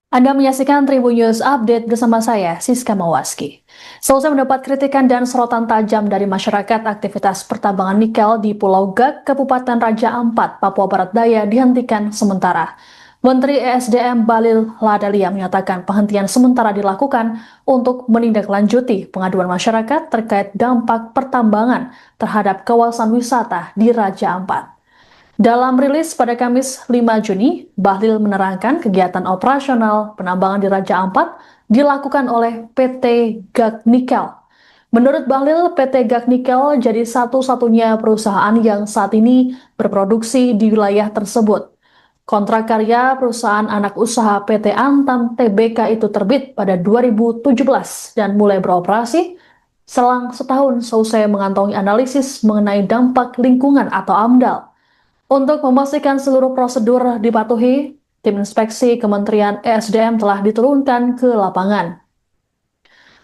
Anda menyaksikan Tribun News Update bersama saya, Siska Mawaski. Selesai mendapat kritikan dan sorotan tajam dari masyarakat, aktivitas pertambangan nikel di Pulau Gak, Kabupaten Raja Ampat, Papua Barat Daya dihentikan sementara. Menteri ESDM Bahlil Lahadalia menyatakan penghentian sementara dilakukan untuk menindaklanjuti pengaduan masyarakat terkait dampak pertambangan terhadap kawasan wisata di Raja Ampat. Dalam rilis pada Kamis 5 Juni, Bahlil menerangkan kegiatan operasional penambangan di Raja Ampat dilakukan oleh PT Gag Nikel. Menurut Bahlil, PT Gag Nikel jadi satu-satunya perusahaan yang saat ini berproduksi di wilayah tersebut. Kontrak karya perusahaan anak usaha PT Antam Tbk itu terbit pada 2017 dan mulai beroperasi selang setahun seusai mengantongi analisis mengenai dampak lingkungan atau AMDAL. Untuk memastikan seluruh prosedur dipatuhi, tim inspeksi Kementerian ESDM telah diturunkan ke lapangan.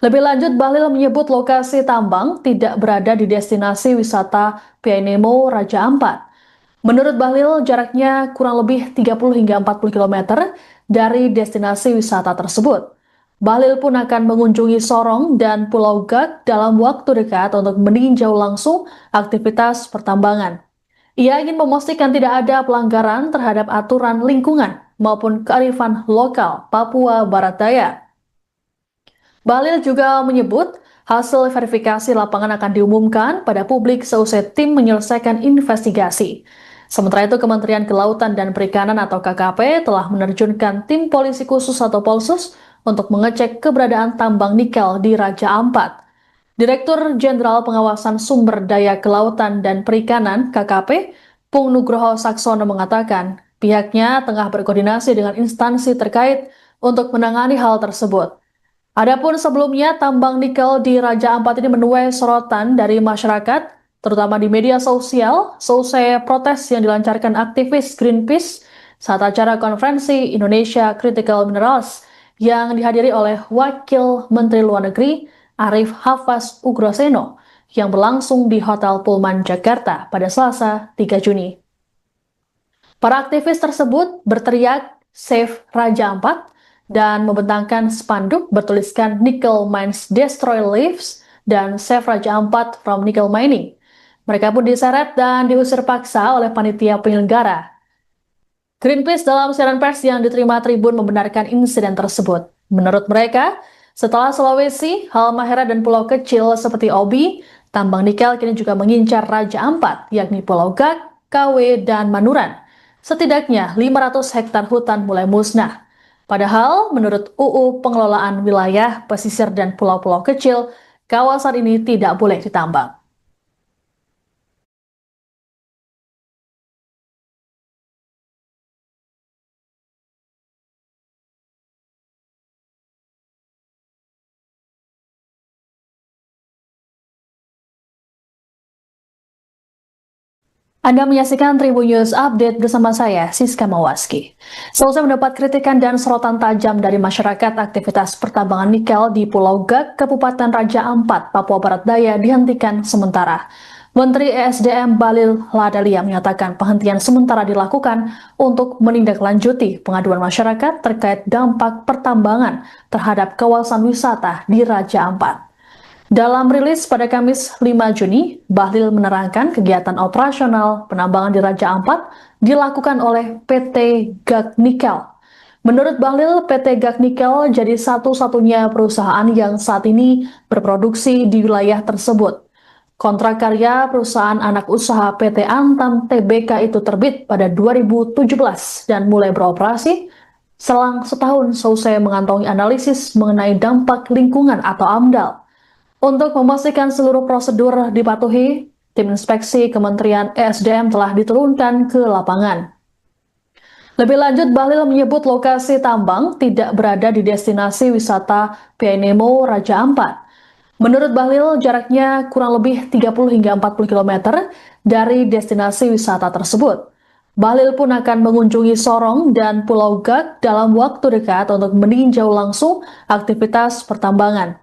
Lebih lanjut, Bahlil menyebut lokasi tambang tidak berada di destinasi wisata Pianemo Raja Ampat. Menurut Bahlil, jaraknya kurang lebih 30 hingga 40 km dari destinasi wisata tersebut. Bahlil pun akan mengunjungi Sorong dan Pulau Gak dalam waktu dekat untuk meninjau langsung aktivitas pertambangan. Ia ingin memastikan tidak ada pelanggaran terhadap aturan lingkungan maupun kearifan lokal Papua Barat Daya. Bahlil juga menyebut hasil verifikasi lapangan akan diumumkan pada publik seusai tim menyelesaikan investigasi. Sementara itu, Kementerian Kelautan dan Perikanan atau KKP telah menerjunkan tim polisi khusus atau Polsus untuk mengecek keberadaan tambang nikel di Raja Ampat. Direktur Jenderal Pengawasan Sumber Daya Kelautan dan Perikanan (KKP), Pung Nugroho Saksono mengatakan pihaknya tengah berkoordinasi dengan instansi terkait untuk menangani hal tersebut. Adapun sebelumnya, tambang nikel di Raja Ampat ini menuai sorotan dari masyarakat, terutama di media sosial, seusai protes yang dilancarkan aktivis Greenpeace saat acara konferensi Indonesia Critical Minerals yang dihadiri oleh Wakil Menteri Luar Negeri Arif Hafaz Ugroseno yang berlangsung di Hotel Pullman Jakarta pada Selasa 3 Juni. Para aktivis tersebut berteriak Save Raja Ampat dan membentangkan spanduk bertuliskan Nickel Mines Destroy Lives dan Save Raja Ampat from Nickel Mining. Mereka pun diseret dan diusir paksa oleh panitia penyelenggara. Greenpeace dalam siaran pers yang diterima Tribun membenarkan insiden tersebut. Menurut mereka, setelah Sulawesi, Halmahera dan pulau kecil seperti Obi, tambang nikel kini juga mengincar Raja Ampat, yakni Pulau Gak, KW, dan Manuran. Setidaknya 500 hektar hutan mulai musnah. Padahal menurut UU Pengelolaan Wilayah, Pesisir, dan Pulau-Pulau Kecil, kawasan ini tidak boleh ditambang. Anda menyaksikan Tribun News Update bersama saya, Siska Mawaski. Selesai mendapat kritikan dan sorotan tajam dari masyarakat, aktivitas pertambangan nikel di Pulau Gak, Kabupaten Raja Ampat, Papua Barat Daya dihentikan sementara. Menteri ESDM Bahlil Lahadalia menyatakan penghentian sementara dilakukan untuk menindaklanjuti pengaduan masyarakat terkait dampak pertambangan terhadap kawasan wisata di Raja Ampat. Dalam rilis pada Kamis 5 Juni, Bahlil menerangkan kegiatan operasional penambangan di Raja Ampat dilakukan oleh PT Gag Nikel. Menurut Bahlil, PT Gag Nikel jadi satu-satunya perusahaan yang saat ini berproduksi di wilayah tersebut. Kontrak karya perusahaan anak usaha PT Antam Tbk itu terbit pada 2017 dan mulai beroperasi selang setahun seusai mengantongi analisis mengenai dampak lingkungan atau AMDAL. Untuk memastikan seluruh prosedur dipatuhi, tim inspeksi Kementerian ESDM telah diturunkan ke lapangan. Lebih lanjut, Bahlil menyebut lokasi tambang tidak berada di destinasi wisata Pianemo Raja Ampat. Menurut Bahlil, jaraknya kurang lebih 30 hingga 40 km dari destinasi wisata tersebut. Bahlil pun akan mengunjungi Sorong dan Pulau Gak dalam waktu dekat untuk meninjau langsung aktivitas pertambangan.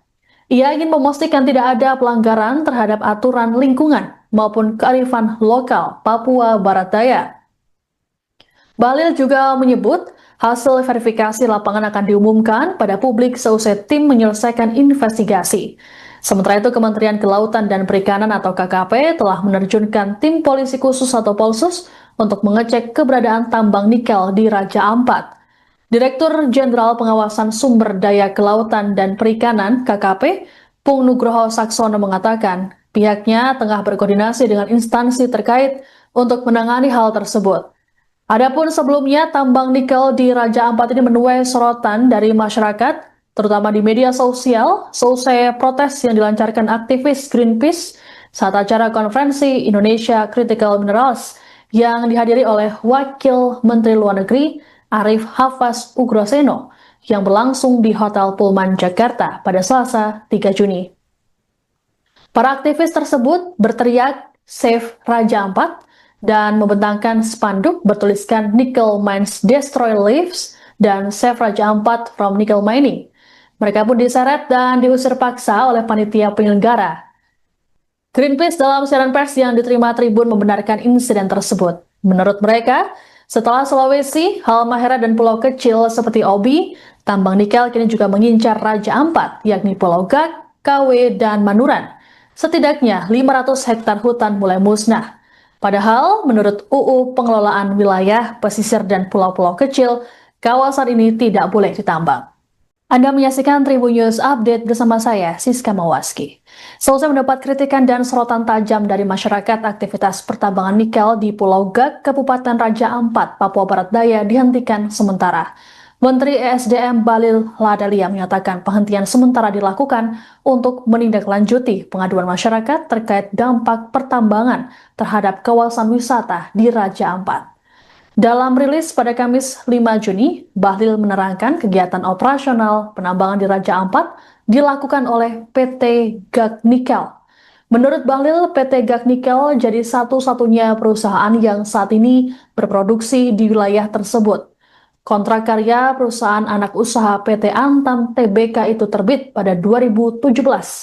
Ia ingin memastikan tidak ada pelanggaran terhadap aturan lingkungan maupun kearifan lokal Papua Barat Daya. Bahlil juga menyebut Hasil verifikasi lapangan akan diumumkan pada publik seusai tim menyelesaikan investigasi. Sementara itu, Kementerian Kelautan dan Perikanan atau KKP telah menerjunkan tim polisi khusus atau Polsus untuk mengecek keberadaan tambang nikel di Raja Ampat. Direktur Jenderal Pengawasan Sumber Daya Kelautan dan Perikanan (KKP), Pung Nugroho Saksono mengatakan, pihaknya tengah berkoordinasi dengan instansi terkait untuk menangani hal tersebut. Adapun sebelumnya, tambang nikel di Raja Ampat ini menuai sorotan dari masyarakat, terutama di media sosial, seusai protes yang dilancarkan aktivis Greenpeace saat acara konferensi Indonesia Critical Minerals yang dihadiri oleh Wakil Menteri Luar Negeri Arif Hafaz Ugroseno yang berlangsung di Hotel Pullman Jakarta pada Selasa 3 Juni. Para aktivis tersebut berteriak Save Raja Ampat dan membentangkan spanduk bertuliskan Nickel Mines Destroy Lives dan Save Raja Ampat from Nickel Mining. Mereka pun diseret dan diusir paksa oleh panitia penyelenggara. Greenpeace dalam siaran pers yang diterima Tribun membenarkan insiden tersebut. Menurut mereka, setelah Sulawesi, Halmahera dan pulau kecil seperti Obi, tambang nikel kini juga mengincar Raja Ampat, yakni Pulau Gak, KW, dan Manuran. Setidaknya 500 hektar hutan mulai musnah. Padahal, menurut UU Pengelolaan Wilayah, Pesisir, dan Pulau-Pulau Kecil, kawasan ini tidak boleh ditambang. Anda menyaksikan Tribun News Update bersama saya, Siska Mawaski. Selesai mendapat kritikan dan sorotan tajam dari masyarakat, aktivitas pertambangan nikel di Pulau Gak, Kabupaten Raja Ampat, Papua Barat Daya dihentikan sementara. Menteri ESDM Bahlil Lahadalia menyatakan penghentian sementara dilakukan untuk menindaklanjuti pengaduan masyarakat terkait dampak pertambangan terhadap kawasan wisata di Raja Ampat. Dalam rilis pada Kamis 5 Juni, Bahlil menerangkan kegiatan operasional penambangan di Raja Ampat dilakukan oleh PT Gak Nikel. Menurut Bahlil, PT Gak Nikel jadi satu-satunya perusahaan yang saat ini berproduksi di wilayah tersebut. Kontrak karya perusahaan anak usaha PT Antam Tbk itu terbit pada 2017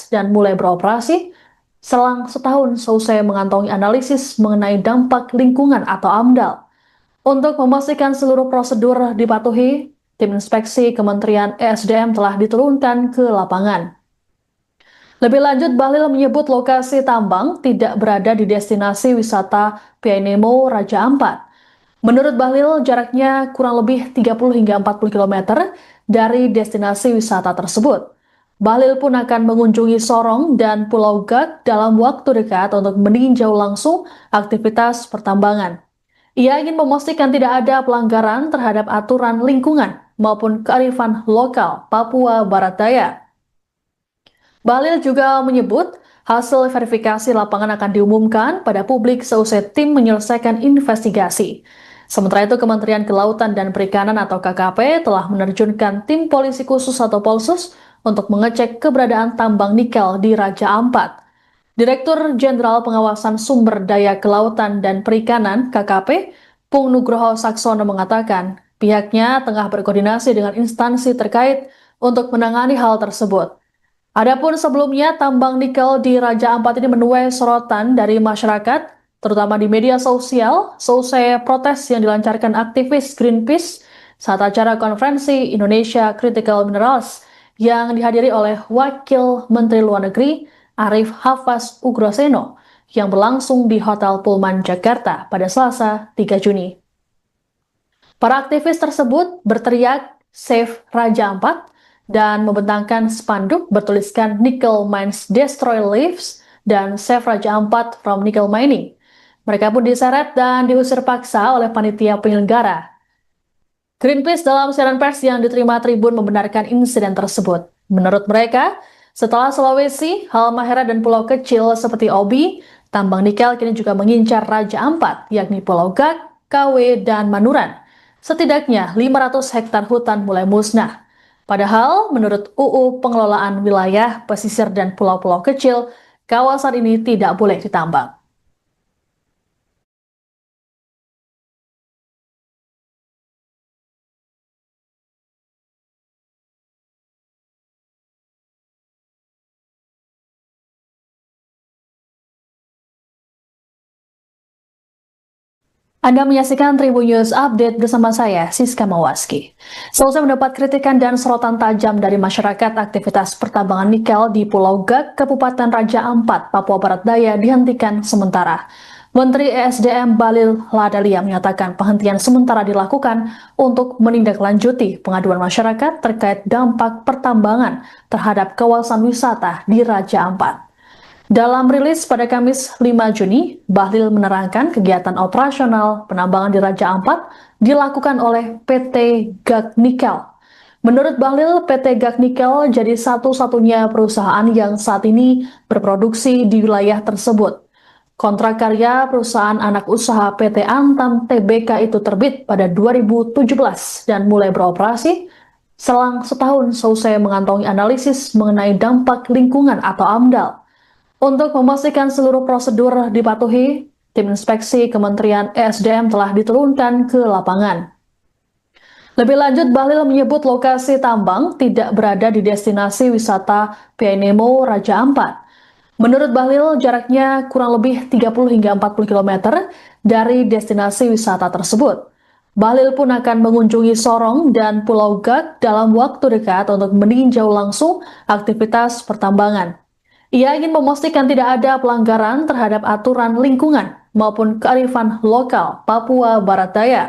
dan mulai beroperasi selang setahun seusai mengantongi analisis mengenai dampak lingkungan atau AMDAL. Untuk memastikan seluruh prosedur dipatuhi, tim inspeksi Kementerian ESDM telah diturunkan ke lapangan. Lebih lanjut, Bahlil menyebut lokasi tambang tidak berada di destinasi wisata Pianemo Raja Ampat. Menurut Bahlil, jaraknya kurang lebih 30 hingga 40 km dari destinasi wisata tersebut. Bahlil pun akan mengunjungi Sorong dan Pulau Gak dalam waktu dekat untuk meninjau langsung aktivitas pertambangan. Ia ingin memastikan tidak ada pelanggaran terhadap aturan lingkungan maupun kearifan lokal Papua Barat Daya. Bahlil juga menyebut hasil verifikasi lapangan akan diumumkan pada publik seusai tim menyelesaikan investigasi. Sementara itu, Kementerian Kelautan dan Perikanan atau KKP telah menerjunkan tim polisi khusus atau Polsus untuk mengecek keberadaan tambang nikel di Raja Ampat. Direktur Jenderal Pengawasan Sumber Daya Kelautan dan Perikanan (KKP), Pung Nugroho Saksono mengatakan, pihaknya tengah berkoordinasi dengan instansi terkait untuk menangani hal tersebut. Adapun sebelumnya, tambang nikel di Raja Ampat ini menuai sorotan dari masyarakat, terutama di media sosial, seusai protes yang dilancarkan aktivis Greenpeace saat acara konferensi Indonesia Critical Minerals yang dihadiri oleh Wakil Menteri Luar Negeri Arif Hafaz Ugroseno yang berlangsung di Hotel Pullman Jakarta pada Selasa 3 Juni. Para aktivis tersebut berteriak Save Raja Ampat dan membentangkan spanduk bertuliskan Nickel Mines Destroy Lives dan Save Raja Ampat from Nickel Mining. Mereka pun diseret dan diusir paksa oleh panitia penyelenggara. Greenpeace dalam siaran pers yang diterima Tribun membenarkan insiden tersebut. Menurut mereka, setelah Sulawesi, Halmahera dan pulau kecil seperti Obi, tambang nikel kini juga mengincar Raja Ampat, yakni Pulau Gak, KW, dan Manuran. Setidaknya 500 hektar hutan mulai musnah. Padahal, menurut UU Pengelolaan Wilayah, Pesisir, dan Pulau-Pulau Kecil, kawasan ini tidak boleh ditambang. Anda menyaksikan Tribun News Update bersama saya, Siska Mawaski. Selesai mendapat kritikan dan sorotan tajam dari masyarakat, aktivitas pertambangan nikel di Pulau Gak, Kabupaten Raja Ampat, Papua Barat Daya dihentikan sementara. Menteri ESDM Bahlil Lahadalia menyatakan penghentian sementara dilakukan untuk menindaklanjuti pengaduan masyarakat terkait dampak pertambangan terhadap kawasan wisata di Raja Ampat. Dalam rilis pada Kamis 5 Juni, Bahlil menerangkan kegiatan operasional penambangan di Raja Ampat dilakukan oleh PT Gag Nikel. Menurut Bahlil, PT Gag Nikel jadi satu-satunya perusahaan yang saat ini berproduksi di wilayah tersebut. Kontrak karya perusahaan anak usaha PT Antam Tbk itu terbit pada 2017 dan mulai beroperasi selang setahun seusai mengantongi analisis mengenai dampak lingkungan atau AMDAL. Untuk memastikan seluruh prosedur dipatuhi, tim inspeksi Kementerian ESDM telah diturunkan ke lapangan. Lebih lanjut, Bahlil menyebut lokasi tambang tidak berada di destinasi wisata Pianemo Raja Ampat. Menurut Bahlil, jaraknya kurang lebih 30 hingga 40 km dari destinasi wisata tersebut. Bahlil pun akan mengunjungi Sorong dan Pulau Gak dalam waktu dekat untuk meninjau langsung aktivitas pertambangan. Ia ingin memastikan tidak ada pelanggaran terhadap aturan lingkungan maupun kearifan lokal Papua Barat Daya.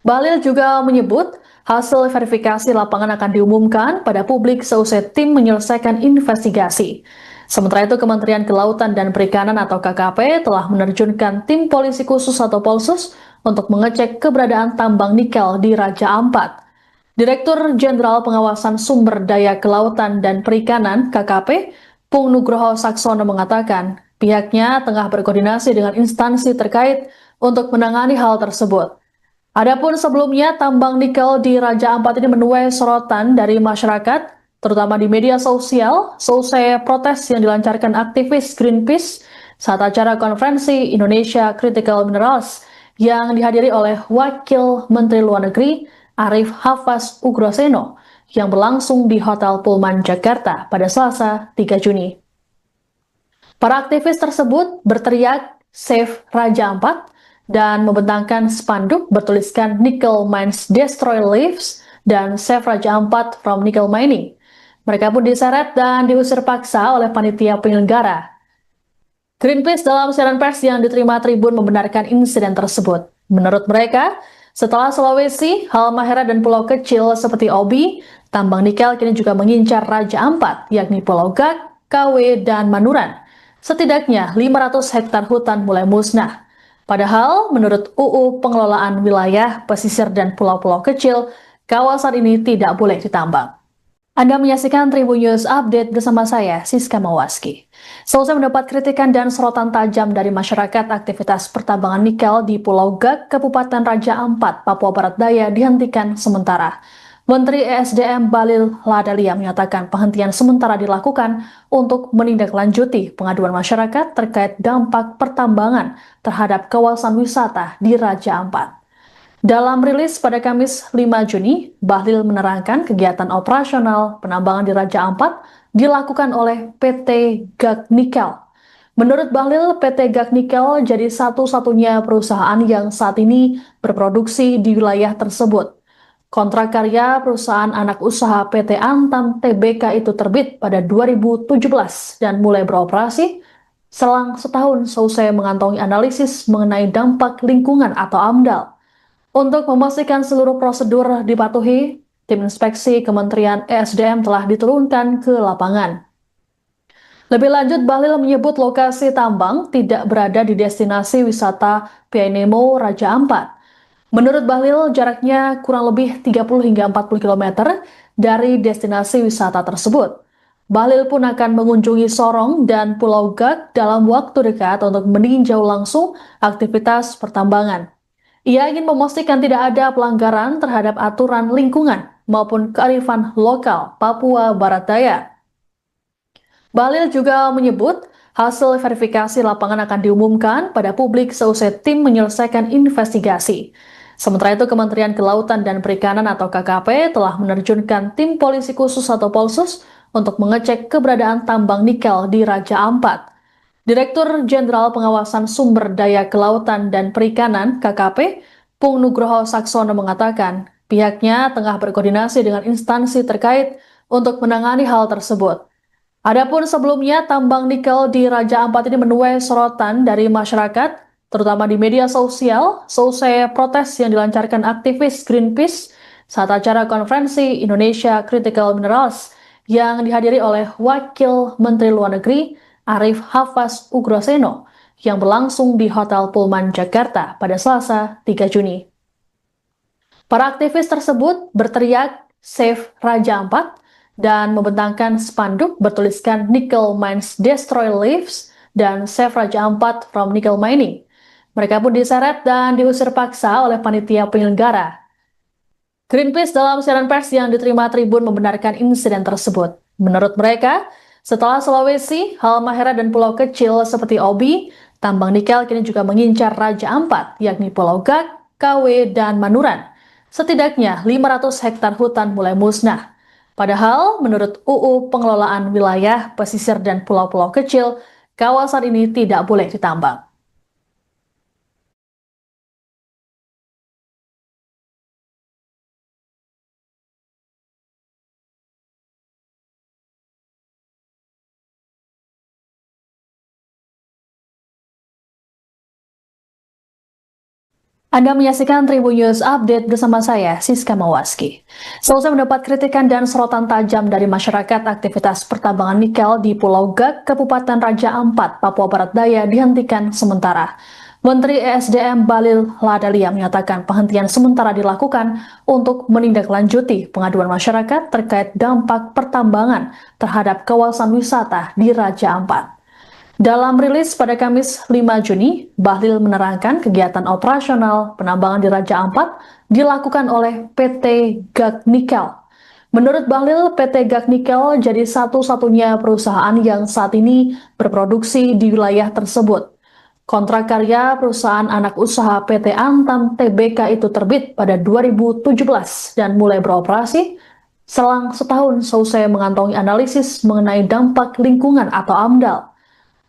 Bahlil juga menyebut hasil verifikasi lapangan akan diumumkan pada publik seusai tim menyelesaikan investigasi. Sementara itu, Kementerian Kelautan dan Perikanan atau KKP telah menerjunkan tim polisi khusus atau Polsus untuk mengecek keberadaan tambang nikel di Raja Ampat. Direktur Jenderal Pengawasan Sumber Daya Kelautan dan Perikanan (KKP), Pung Nugroho Saksono mengatakan pihaknya tengah berkoordinasi dengan instansi terkait untuk menangani hal tersebut. Adapun sebelumnya, tambang nikel di Raja Ampat ini menuai sorotan dari masyarakat, terutama di media sosial, seusai protes yang dilancarkan aktivis Greenpeace saat acara konferensi Indonesia Critical Minerals yang dihadiri oleh Wakil Menteri Luar Negeri Arif Hafaz Ugroseno yang berlangsung di Hotel Pullman Jakarta pada Selasa 3 Juni. Para aktivis tersebut berteriak Save Raja Ampat dan membentangkan spanduk bertuliskan Nickel Mines Destroy Lives dan Save Raja Ampat from Nickel Mining. Mereka pun diseret dan diusir paksa oleh panitia penyelenggara. Greenpeace dalam siaran pers yang diterima Tribun membenarkan insiden tersebut. Menurut mereka, setelah Sulawesi, Halmahera dan pulau kecil seperti Obi, tambang nikel kini juga mengincar Raja Ampat, yakni Pulau Gak, KW, dan Manuran. Setidaknya 500 hektar hutan mulai musnah. Padahal, menurut UU Pengelolaan Wilayah, Pesisir, dan Pulau-Pulau Kecil, kawasan ini tidak boleh ditambang. Anda menyaksikan Tribun News Update bersama saya, Siska Mawaski. Selesai mendapat kritikan dan sorotan tajam dari masyarakat, aktivitas pertambangan nikel di Pulau Gak, Kabupaten Raja Ampat, Papua Barat Daya dihentikan sementara. Menteri ESDM Bahlil Lahadalia menyatakan penghentian sementara dilakukan untuk menindaklanjuti pengaduan masyarakat terkait dampak pertambangan terhadap kawasan wisata di Raja Ampat. Dalam rilis pada Kamis 5 Juni, Bahlil menerangkan kegiatan operasional penambangan di Raja Ampat dilakukan oleh PT Gag Nikel. Menurut Bahlil, PT Gag Nikel jadi satu-satunya perusahaan yang saat ini berproduksi di wilayah tersebut. Kontrak karya perusahaan anak usaha PT Antam Tbk itu terbit pada 2017 dan mulai beroperasi selang setahun seusai mengantongi analisis mengenai dampak lingkungan atau AMDAL. Untuk memastikan seluruh prosedur dipatuhi, tim inspeksi Kementerian ESDM telah diturunkan ke lapangan. Lebih lanjut, Bahlil menyebut lokasi tambang tidak berada di destinasi wisata Pianemo Raja Ampat. Menurut Bahlil, jaraknya kurang lebih 30 hingga 40 km dari destinasi wisata tersebut. Bahlil pun akan mengunjungi Sorong dan Pulau Gak dalam waktu dekat untuk meninjau langsung aktivitas pertambangan. Ia ingin memastikan tidak ada pelanggaran terhadap aturan lingkungan maupun kearifan lokal Papua Barat Daya. Bahlil juga menyebut hasil verifikasi lapangan akan diumumkan pada publik seusai tim menyelesaikan investigasi. Sementara itu, Kementerian Kelautan dan Perikanan atau KKP telah menerjunkan tim polisi khusus atau Polsus untuk mengecek keberadaan tambang nikel di Raja Ampat. Direktur Jenderal Pengawasan Sumber Daya Kelautan dan Perikanan (KKP), Pung Nugroho Saksono mengatakan, pihaknya tengah berkoordinasi dengan instansi terkait untuk menangani hal tersebut. Adapun sebelumnya, tambang nikel di Raja Ampat ini menuai sorotan dari masyarakat, terutama di media sosial, seusai protes yang dilancarkan aktivis Greenpeace saat acara konferensi Indonesia Critical Minerals yang dihadiri oleh Wakil Menteri Luar Negeri Arif Hafaz Ugroseno yang berlangsung di Hotel Pullman Jakarta pada Selasa 3 Juni. Para aktivis tersebut berteriak Save Raja Ampat dan membentangkan spanduk bertuliskan Nickel Mines Destroy Lives dan Save Raja Ampat from Nickel Mining. Mereka pun diseret dan diusir paksa oleh panitia penyelenggara. Greenpeace dalam siaran pers yang diterima Tribun membenarkan insiden tersebut. Menurut mereka, setelah Sulawesi, Halmahera dan pulau kecil seperti Obi, tambang nikel kini juga mengincar Raja Ampat, yakni Pulau Gak, KW, dan Manuran. Setidaknya 500 hektar hutan mulai musnah. Padahal menurut UU Pengelolaan Wilayah, Pesisir, dan Pulau-Pulau Kecil, kawasan ini tidak boleh ditambang. Anda menyaksikan Tribun News Update bersama saya, Siska Mawaski. Selesai mendapat kritikan dan sorotan tajam dari masyarakat, aktivitas pertambangan nikel di Pulau Gak, Kabupaten Raja Ampat, Papua Barat Daya dihentikan sementara. Menteri ESDM Bahlil Lahadalia menyatakan penghentian sementara dilakukan untuk menindaklanjuti pengaduan masyarakat terkait dampak pertambangan terhadap kawasan wisata di Raja Ampat. Dalam rilis pada Kamis 5 Juni, Bahlil menerangkan kegiatan operasional penambangan di Raja Ampat dilakukan oleh PT Gak Nikel. Menurut Bahlil, PT Gak Nikel jadi satu-satunya perusahaan yang saat ini berproduksi di wilayah tersebut. Kontrak karya perusahaan anak usaha PT Antam Tbk itu terbit pada 2017 dan mulai beroperasi selang setahun seusai mengantongi analisis mengenai dampak lingkungan atau AMDAL.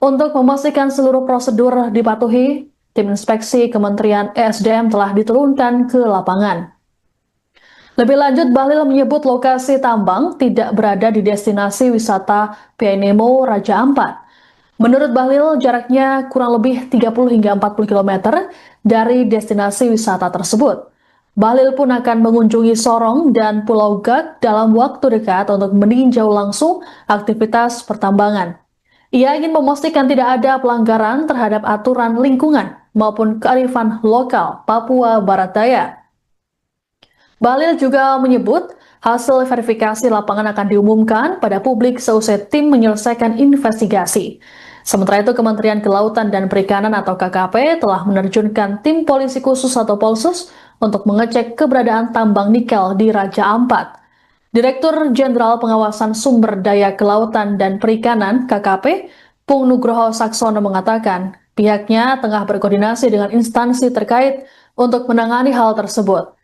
Untuk memastikan seluruh prosedur dipatuhi, tim inspeksi Kementerian ESDM telah diturunkan ke lapangan. Lebih lanjut, Bahlil menyebut lokasi tambang tidak berada di destinasi wisata Pianemo Raja Ampat. Menurut Bahlil, jaraknya kurang lebih 30 hingga 40 km dari destinasi wisata tersebut. Bahlil pun akan mengunjungi Sorong dan Pulau Gak dalam waktu dekat untuk meninjau langsung aktivitas pertambangan. Ia ingin memastikan tidak ada pelanggaran terhadap aturan lingkungan maupun kearifan lokal Papua Barat Daya. Bahlil juga menyebut hasil verifikasi lapangan akan diumumkan pada publik seusai tim menyelesaikan investigasi. Sementara itu, Kementerian Kelautan dan Perikanan atau KKP telah menerjunkan tim polisi khusus atau Polsus untuk mengecek keberadaan tambang nikel di Raja Ampat. Direktur Jenderal Pengawasan Sumber Daya Kelautan dan Perikanan (KKP), Pung Nugroho Saksono mengatakan, pihaknya tengah berkoordinasi dengan instansi terkait untuk menangani hal tersebut.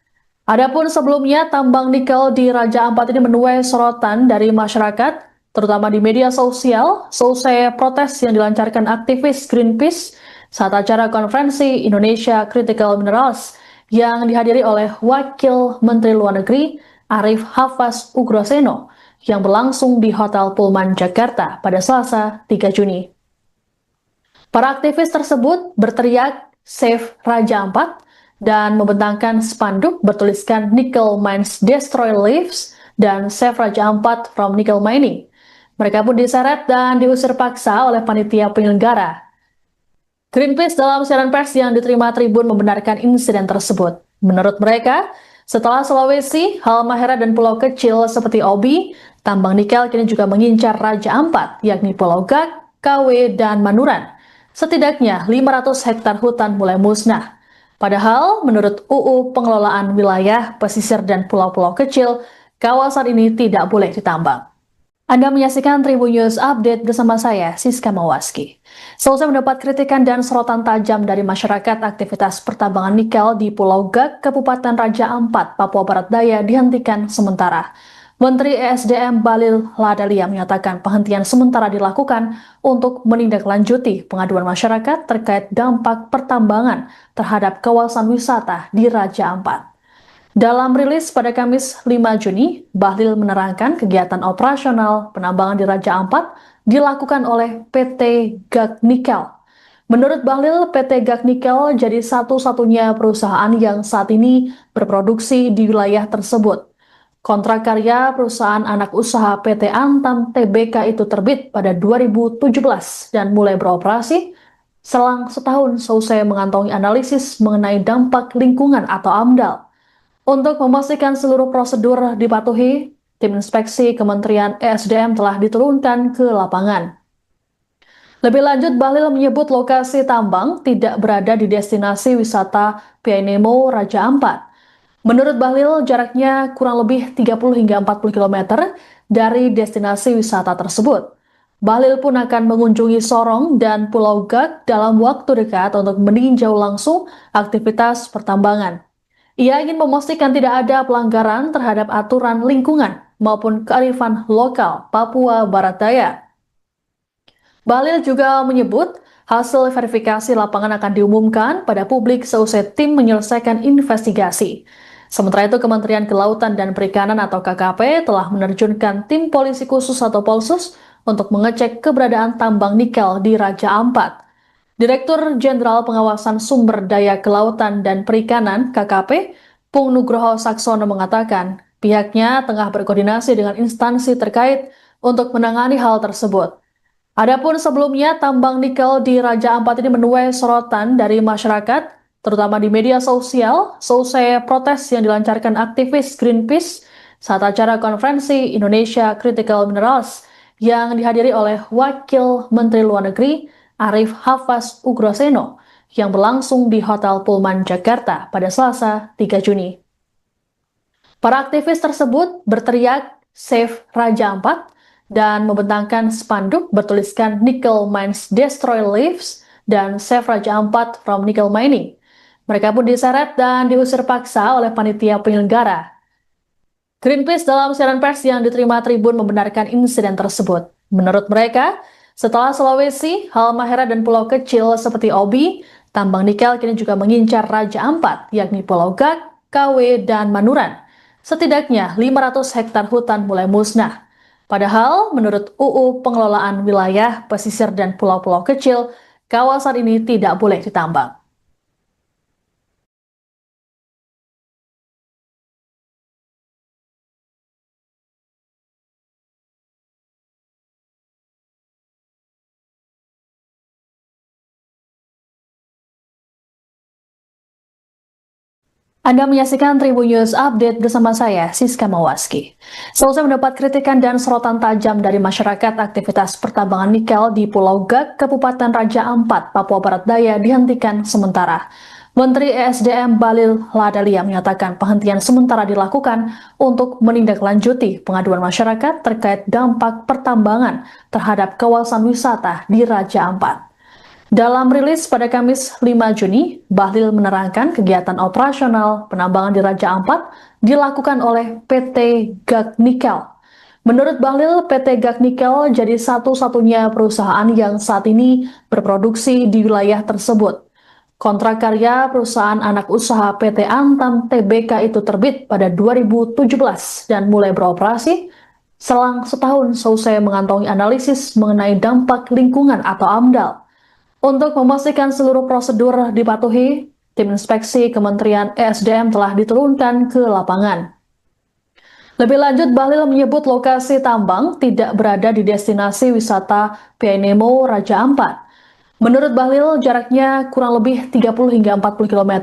Adapun sebelumnya, tambang nikel di Raja Ampat ini menuai sorotan dari masyarakat, terutama di media sosial, seusai protes yang dilancarkan aktivis Greenpeace saat acara konferensi Indonesia Critical Minerals yang dihadiri oleh Wakil Menteri Luar Negeri Arif Hafaz Ugroseno yang berlangsung di Hotel Pullman Jakarta pada Selasa 3 Juni. Para aktivis tersebut berteriak Save Raja Ampat dan membentangkan spanduk bertuliskan Nickel Mines Destroy Lives dan Save Raja Ampat from Nickel Mining. Mereka pun diseret dan diusir paksa oleh panitia penyelenggara. Greenpeace dalam siaran pers yang diterima Tribun membenarkan insiden tersebut. Menurut mereka, setelah Sulawesi, Halmahera dan pulau kecil seperti Obi, tambang nikel kini juga mengincar Raja Ampat, yakni Pulau Gak, KW, dan Manuran. Setidaknya 500 hektar hutan mulai musnah. Padahal menurut UU Pengelolaan Wilayah, Pesisir, dan Pulau-Pulau Kecil, kawasan ini tidak boleh ditambang. Anda menyaksikan Tribun News Update bersama saya, Siska Mawaski. Selesai mendapat kritikan dan sorotan tajam dari masyarakat, aktivitas pertambangan nikel di Pulau Gak, Kabupaten Raja Ampat, Papua Barat Daya dihentikan sementara. Menteri ESDM Bahlil Lahadalia menyatakan penghentian sementara dilakukan untuk menindaklanjuti pengaduan masyarakat terkait dampak pertambangan terhadap kawasan wisata di Raja Ampat. Dalam rilis pada Kamis 5 Juni, Bahlil menerangkan kegiatan operasional penambangan di Raja Ampat dilakukan oleh PT GAG Nikel. Menurut Bahlil, PT GAG Nikel jadi satu-satunya perusahaan yang saat ini berproduksi di wilayah tersebut. Kontrak karya perusahaan anak usaha PT Antam Tbk itu terbit pada 2017 dan mulai beroperasi selang setahun seusai mengantongi analisis mengenai dampak lingkungan atau AMDAL. Untuk memastikan seluruh prosedur dipatuhi, tim inspeksi Kementerian ESDM telah diturunkan ke lapangan. Lebih lanjut, Bahlil menyebut lokasi tambang tidak berada di destinasi wisata Piainemo Raja Ampat. Menurut Bahlil, jaraknya kurang lebih 30 hingga 40 km dari destinasi wisata tersebut. Bahlil pun akan mengunjungi Sorong dan Pulau Gag dalam waktu dekat untuk meninjau langsung aktivitas pertambangan. Ia ingin memastikan tidak ada pelanggaran terhadap aturan lingkungan maupun kearifan lokal Papua Barat Daya. Bahlil juga menyebut hasil verifikasi lapangan akan diumumkan pada publik seusai tim menyelesaikan investigasi. Sementara itu, Kementerian Kelautan dan Perikanan atau KKP telah menerjunkan tim polisi khusus atau Polsus untuk mengecek keberadaan tambang nikel di Raja Ampat. Direktur Jenderal Pengawasan Sumber Daya Kelautan dan Perikanan (KKP), Pung Nugroho Saksono mengatakan pihaknya tengah berkoordinasi dengan instansi terkait untuk menangani hal tersebut. Adapun sebelumnya, tambang nikel di Raja Ampat ini menuai sorotan dari masyarakat, terutama di media sosial, seusai protes yang dilancarkan aktivis Greenpeace saat acara konferensi Indonesia Critical Minerals yang dihadiri oleh Wakil Menteri Luar Negeri Arif Hafaz Ugroseno yang berlangsung di Hotel Pullman Jakarta pada Selasa 3 Juni. Para aktivis tersebut berteriak Save Raja Ampat dan membentangkan spanduk bertuliskan Nickel Mines Destroy Lives dan Save Raja Ampat from Nickel Mining. Mereka pun diseret dan diusir paksa oleh panitia penyelenggara. Greenpeace dalam siaran pers yang diterima Tribun membenarkan insiden tersebut. Menurut mereka, setelah Sulawesi, Halmahera dan pulau kecil seperti Obi, tambang nikel kini juga mengincar Raja Ampat, yakni Pulau Gag, KW, dan Manuran. Setidaknya 500 hektar hutan mulai musnah. Padahal, menurut UU Pengelolaan Wilayah, Pesisir, dan Pulau-Pulau Kecil, kawasan ini tidak boleh ditambang. Anda menyaksikan Tribun News Update bersama saya, Siska Mawaski. Selesai mendapat kritikan dan sorotan tajam dari masyarakat, aktivitas pertambangan nikel di Pulau Gag, Kabupaten Raja Ampat, Papua Barat Daya dihentikan sementara. Menteri ESDM Bahlil Lahadalia menyatakan penghentian sementara dilakukan untuk menindaklanjuti pengaduan masyarakat terkait dampak pertambangan terhadap kawasan wisata di Raja Ampat. Dalam rilis pada Kamis 5 Juni, Bahlil menerangkan kegiatan operasional penambangan di Raja Ampat dilakukan oleh PT GAG Nikel. Menurut Bahlil, PT GAG Nikel jadi satu-satunya perusahaan yang saat ini berproduksi di wilayah tersebut. Kontrak karya perusahaan anak usaha PT Antam Tbk itu terbit pada 2017 dan mulai beroperasi selang setahun seusai mengantongi analisis mengenai dampak lingkungan atau AMDAL. Untuk memastikan seluruh prosedur dipatuhi, tim inspeksi Kementerian ESDM telah diturunkan ke lapangan. Lebih lanjut, Bahlil menyebut lokasi tambang tidak berada di destinasi wisata Piainemo Raja Ampat. Menurut Bahlil, jaraknya kurang lebih 30 hingga 40 km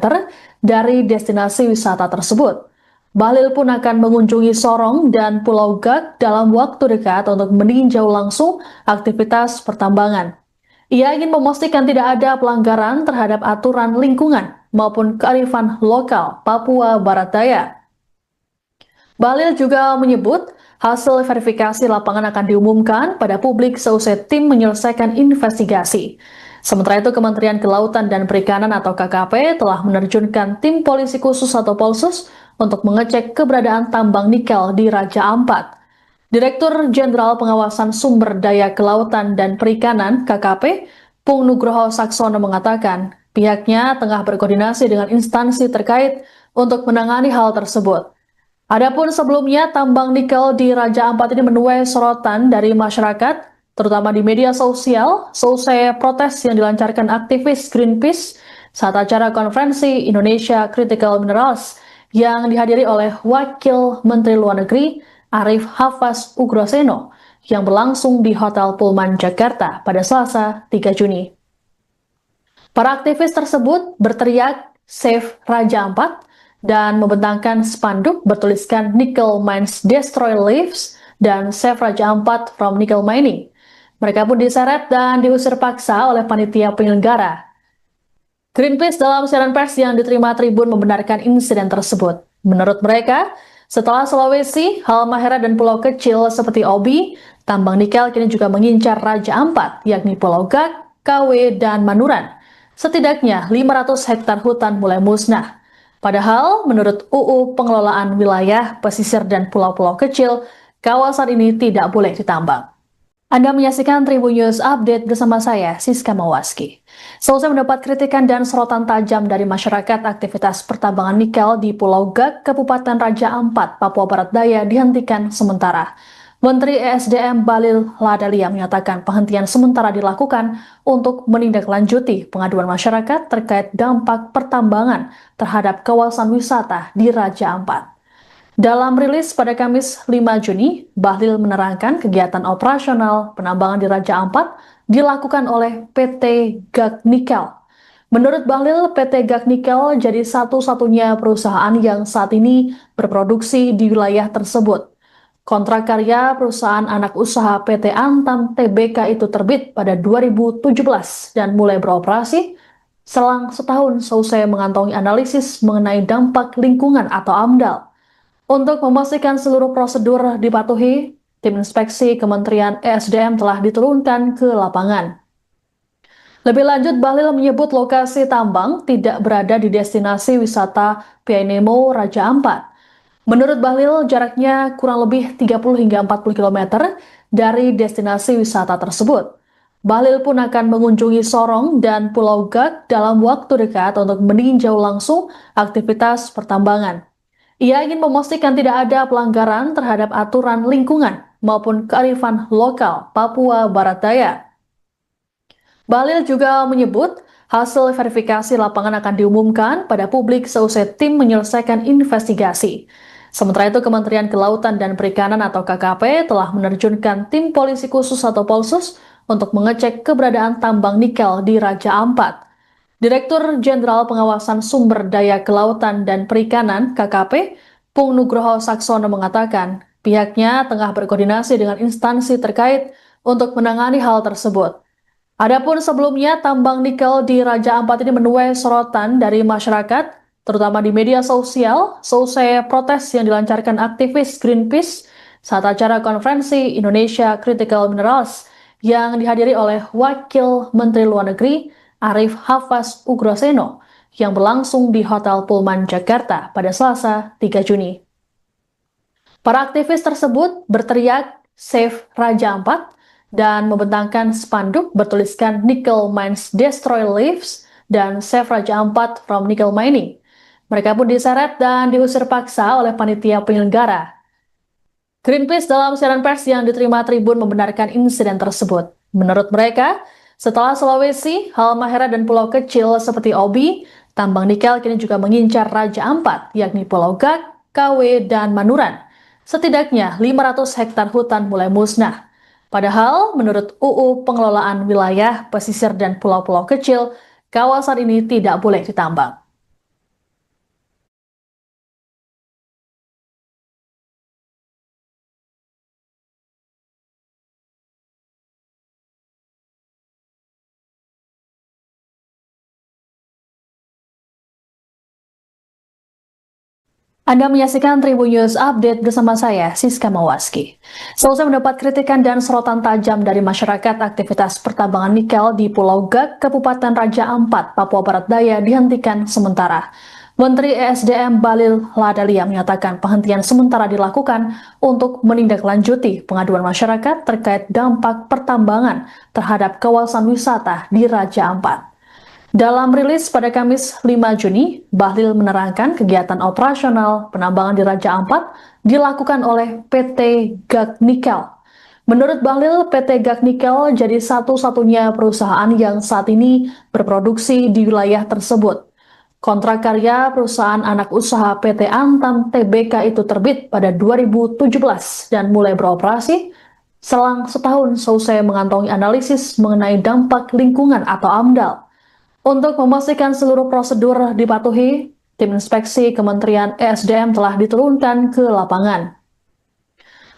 dari destinasi wisata tersebut. Bahlil pun akan mengunjungi Sorong dan Pulau Gag dalam waktu dekat untuk meninjau langsung aktivitas pertambangan. Ia ingin memastikan tidak ada pelanggaran terhadap aturan lingkungan maupun kearifan lokal Papua Barat Daya. Bahlil juga menyebut hasil verifikasi lapangan akan diumumkan pada publik seusai tim menyelesaikan investigasi. Sementara itu, Kementerian Kelautan dan Perikanan atau KKP telah menerjunkan tim polisi khusus atau Polsus untuk mengecek keberadaan tambang nikel di Raja Ampat. Direktur Jenderal Pengawasan Sumber Daya Kelautan dan Perikanan (KKP), Pung Nugroho Saksono mengatakan, pihaknya tengah berkoordinasi dengan instansi terkait untuk menangani hal tersebut. Adapun sebelumnya, tambang nikel di Raja Ampat ini menuai sorotan dari masyarakat, terutama di media sosial, selesai protes yang dilancarkan aktivis Greenpeace saat acara konferensi Indonesia Critical Minerals yang dihadiri oleh Wakil Menteri Luar Negeri Arif Hafaz Ugroseno yang berlangsung di Hotel Pullman Jakarta pada Selasa 3 Juni. Para aktivis tersebut berteriak Save Raja Ampat dan membentangkan spanduk bertuliskan Nickel Mines Destroy Lives dan Save Raja Ampat from Nickel Mining. Mereka pun diseret dan diusir paksa oleh panitia penyelenggara. Greenpeace dalam siaran pers yang diterima Tribun membenarkan insiden tersebut. Menurut mereka, setelah Sulawesi, Halmahera dan pulau kecil seperti Obi, tambang nikel kini juga mengincar Raja Ampat, yakni Pulau Gak, KW, dan Manuran. Setidaknya 500 hektar hutan mulai musnah. Padahal, menurut UU Pengelolaan Wilayah, Pesisir, dan Pulau-Pulau Kecil, kawasan ini tidak boleh ditambang. Anda menyaksikan Tribun News Update bersama saya, Siska Mawaski. Selesai mendapat kritikan dan sorotan tajam dari masyarakat, aktivitas pertambangan nikel di Pulau Gak, Kabupaten Raja Ampat, Papua Barat Daya dihentikan sementara. Menteri ESDM Bahlil Lahadalia menyatakan penghentian sementara dilakukan untuk menindaklanjuti pengaduan masyarakat terkait dampak pertambangan terhadap kawasan wisata di Raja Ampat. Dalam rilis pada Kamis 5 Juni, Bahlil menerangkan kegiatan operasional penambangan di Raja Ampat dilakukan oleh PT Gak Nikel. Menurut Bahlil, PT Gak Nikel jadi satu-satunya perusahaan yang saat ini berproduksi di wilayah tersebut. Kontrak karya perusahaan anak usaha PT Antam Tbk itu terbit pada 2017 dan mulai beroperasi selang setahun selesai mengantongi analisis mengenai dampak lingkungan atau AMDAL. Untuk memastikan seluruh prosedur dipatuhi, tim inspeksi Kementerian ESDM telah diturunkan ke lapangan. Lebih lanjut, Bahlil menyebut lokasi tambang tidak berada di destinasi wisata Piainemo Raja Ampat. Menurut Bahlil, jaraknya kurang lebih 30 hingga 40 km dari destinasi wisata tersebut. Bahlil pun akan mengunjungi Sorong dan Pulau Gak dalam waktu dekat untuk meninjau langsung aktivitas pertambangan. Ia ingin memastikan tidak ada pelanggaran terhadap aturan lingkungan maupun kearifan lokal Papua Barat Daya. Bahlil juga menyebut hasil verifikasi lapangan akan diumumkan pada publik seusai tim menyelesaikan investigasi. Sementara itu, Kementerian Kelautan dan Perikanan atau KKP telah menerjunkan tim polisi khusus atau Polsus untuk mengecek keberadaan tambang nikel di Raja Ampat. Direktur Jenderal Pengawasan Sumber Daya Kelautan dan Perikanan (KKP), Pung Nugroho Saksono mengatakan, pihaknya tengah berkoordinasi dengan instansi terkait untuk menangani hal tersebut. Adapun sebelumnya, tambang nikel di Raja Ampat ini menuai sorotan dari masyarakat, terutama di media sosial, selesai protes yang dilancarkan aktivis Greenpeace saat acara konferensi Indonesia Critical Minerals yang dihadiri oleh Wakil Menteri Luar Negeri Arif Hafaz Ugroseno yang berlangsung di Hotel Pullman Jakarta pada Selasa 3 Juni. Para aktivis tersebut berteriak Save Raja Ampat dan membentangkan spanduk bertuliskan Nickel Mines Destroy Lives dan Save Raja Ampat from Nickel Mining. Mereka pun diseret dan diusir paksa oleh panitia penyelenggara. Greenpeace dalam siaran pers yang diterima Tribun membenarkan insiden tersebut. Menurut mereka, setelah Sulawesi, Halmahera dan pulau kecil seperti Obi, tambang nikel kini juga mengincar Raja Ampat, yakni Pulau Gak, KW, dan Manuran. Setidaknya 500 hektar hutan mulai musnah. Padahal, menurut UU Pengelolaan Wilayah, Pesisir, dan Pulau-Pulau Kecil, kawasan ini tidak boleh ditambang. Anda menyaksikan Tribun News Update bersama saya, Siska Mawaski. Selesai mendapat kritikan dan sorotan tajam dari masyarakat, aktivitas pertambangan nikel di Pulau Gak, Kabupaten Raja Ampat, Papua Barat Daya dihentikan sementara. Menteri ESDM Bahlil Lahadalia menyatakan penghentian sementara dilakukan untuk menindaklanjuti pengaduan masyarakat terkait dampak pertambangan terhadap kawasan wisata di Raja Ampat. Dalam rilis pada Kamis 5 Juni, Bahlil menerangkan kegiatan operasional penambangan di Raja Ampat dilakukan oleh PT GAG Nikel. Menurut Bahlil, PT GAG Nikel jadi satu-satunya perusahaan yang saat ini berproduksi di wilayah tersebut. Kontrak karya perusahaan anak usaha PT Antam Tbk itu terbit pada 2017 dan mulai beroperasi selang setahun seusai mengantongi analisis mengenai dampak lingkungan atau AMDAL. Untuk memastikan seluruh prosedur dipatuhi, tim inspeksi Kementerian ESDM telah diturunkan ke lapangan.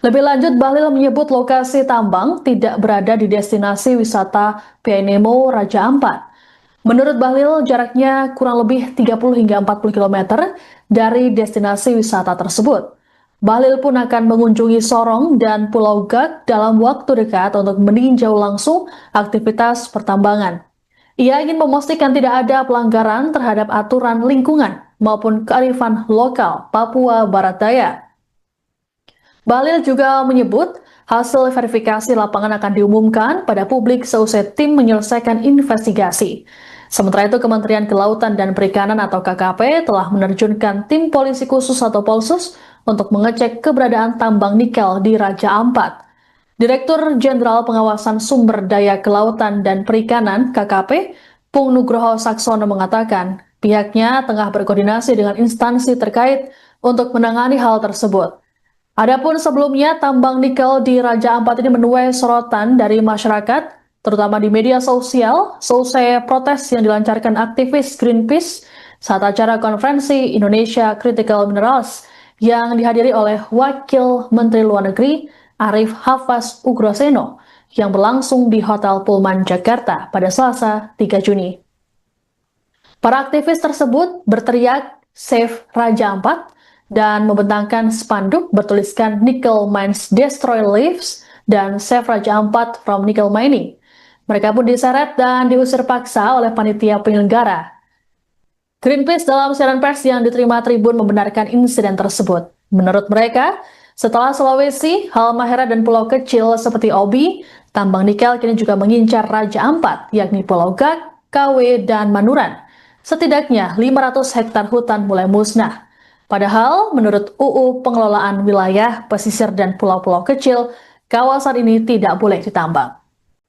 Lebih lanjut, Bahlil menyebut lokasi tambang tidak berada di destinasi wisata Pianemo Raja Ampat. Menurut Bahlil, jaraknya kurang lebih 30 hingga 40 km dari destinasi wisata tersebut. Bahlil pun akan mengunjungi Sorong dan Pulau Gag dalam waktu dekat untuk meninjau langsung aktivitas pertambangan. Ia ingin memastikan tidak ada pelanggaran terhadap aturan lingkungan maupun kearifan lokal Papua Barat Daya. Bahlil juga menyebut hasil verifikasi lapangan akan diumumkan pada publik seusai tim menyelesaikan investigasi. Sementara itu, Kementerian Kelautan dan Perikanan atau KKP telah menerjunkan tim polisi khusus atau Polsus untuk mengecek keberadaan tambang nikel di Raja Ampat. Direktur Jenderal Pengawasan Sumber Daya Kelautan dan Perikanan (KKP), Pung Nugroho Saksono mengatakan pihaknya tengah berkoordinasi dengan instansi terkait untuk menangani hal tersebut. Adapun sebelumnya, tambang nikel di Raja Ampat ini menuai sorotan dari masyarakat, terutama di media sosial, seusai protes yang dilancarkan aktivis Greenpeace saat acara konferensi Indonesia Critical Minerals yang dihadiri oleh Wakil Menteri Luar Negeri Arif Hafaz Ugroseno yang berlangsung di Hotel Pullman Jakarta pada Selasa 3 Juni. Para aktivis tersebut berteriak "Save Raja Ampat" dan membentangkan spanduk bertuliskan "Nickel Mines Destroy Lives" dan "Save Raja Ampat from Nickel Mining". Mereka pun diseret dan diusir paksa oleh panitia penyelenggara. Greenpeace dalam siaran pers yang diterima Tribun membenarkan insiden tersebut. Menurut mereka, setelah Sulawesi, Halmahera dan pulau kecil seperti Obi, tambang nikel kini juga mengincar Raja Ampat, yakni Pulau Gag, KW, dan Manuran. Setidaknya 500 hektar hutan mulai musnah. Padahal, menurut UU Pengelolaan Wilayah, Pesisir, dan Pulau-Pulau Kecil, kawasan ini tidak boleh ditambang.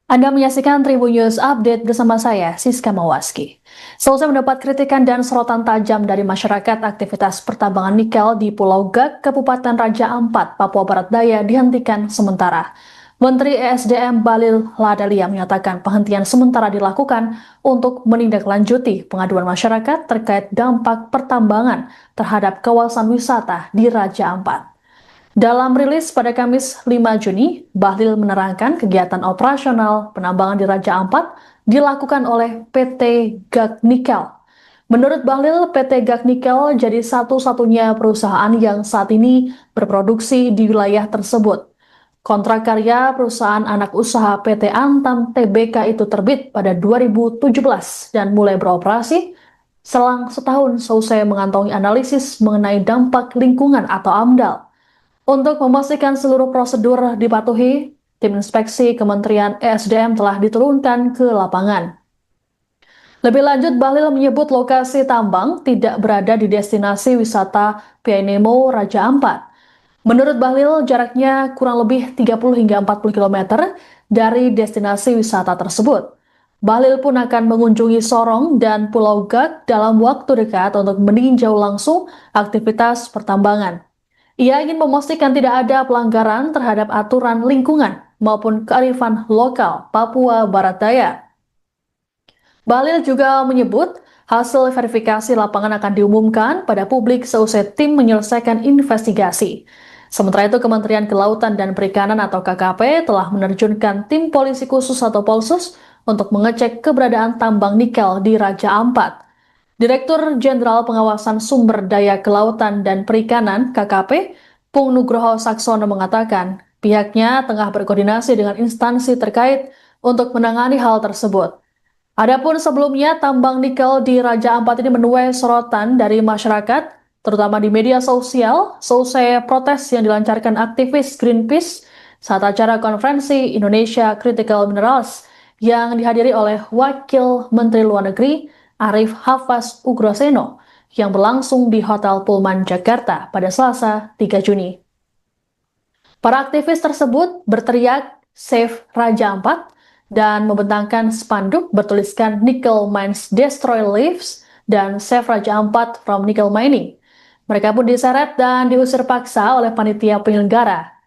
Anda menyaksikan Tribun News Update bersama saya, Siska Mawaski. Selesai mendapat kritikan dan sorotan tajam dari masyarakat, aktivitas pertambangan nikel di Pulau Gag, Kabupaten Raja Ampat, Papua Barat Daya dihentikan sementara. Menteri ESDM Bahlil Lahadalia menyatakan penghentian sementara dilakukan untuk menindaklanjuti pengaduan masyarakat terkait dampak pertambangan terhadap kawasan wisata di Raja Ampat. Dalam rilis pada Kamis 5 Juni, Bahlil menerangkan kegiatan operasional penambangan di Raja Ampat dilakukan oleh PT GAG Nikel. Menurut Bahlil, PT GAG Nikel jadi satu-satunya perusahaan yang saat ini berproduksi di wilayah tersebut. Kontrak karya perusahaan anak usaha PT Antam Tbk itu terbit pada 2017 dan mulai beroperasi selang setahun seusai mengantongi analisis mengenai dampak lingkungan atau AMDAL. Untuk memastikan seluruh prosedur dipatuhi, tim inspeksi Kementerian ESDM telah diturunkan ke lapangan. Lebih lanjut, Bahlil menyebut lokasi tambang tidak berada di destinasi wisata Pianemo Raja Ampat. Menurut Bahlil, jaraknya kurang lebih 30 hingga 40 km dari destinasi wisata tersebut. Bahlil pun akan mengunjungi Sorong dan Pulau Gag dalam waktu dekat untuk meninjau langsung aktivitas pertambangan. Ia ingin memastikan tidak ada pelanggaran terhadap aturan lingkungan maupun kearifan lokal Papua Barat Daya. Bahlil juga menyebut hasil verifikasi lapangan akan diumumkan pada publik seusai tim menyelesaikan investigasi. Sementara itu, Kementerian Kelautan dan Perikanan atau KKP telah menerjunkan tim polisi khusus atau Polsus untuk mengecek keberadaan tambang nikel di Raja Ampat. Direktur Jenderal Pengawasan Sumber Daya Kelautan dan Perikanan (KKP), Pung Nugroho Saksono mengatakan pihaknya tengah berkoordinasi dengan instansi terkait untuk menangani hal tersebut. Adapun sebelumnya, tambang nikel di Raja Ampat ini menuai sorotan dari masyarakat, terutama di media sosial, selesai protes yang dilancarkan aktivis Greenpeace saat acara konferensi Indonesia Critical Minerals yang dihadiri oleh Wakil Menteri Luar Negeri Arif Hafaz Ugroseno yang berlangsung di Hotel Pullman Jakarta pada Selasa 3 Juni. Para aktivis tersebut berteriak Save Raja Ampat dan membentangkan spanduk bertuliskan Nickel Mines Destroy Lives dan Save Raja Ampat from Nickel Mining. Mereka pun diseret dan diusir paksa oleh panitia penyelenggara.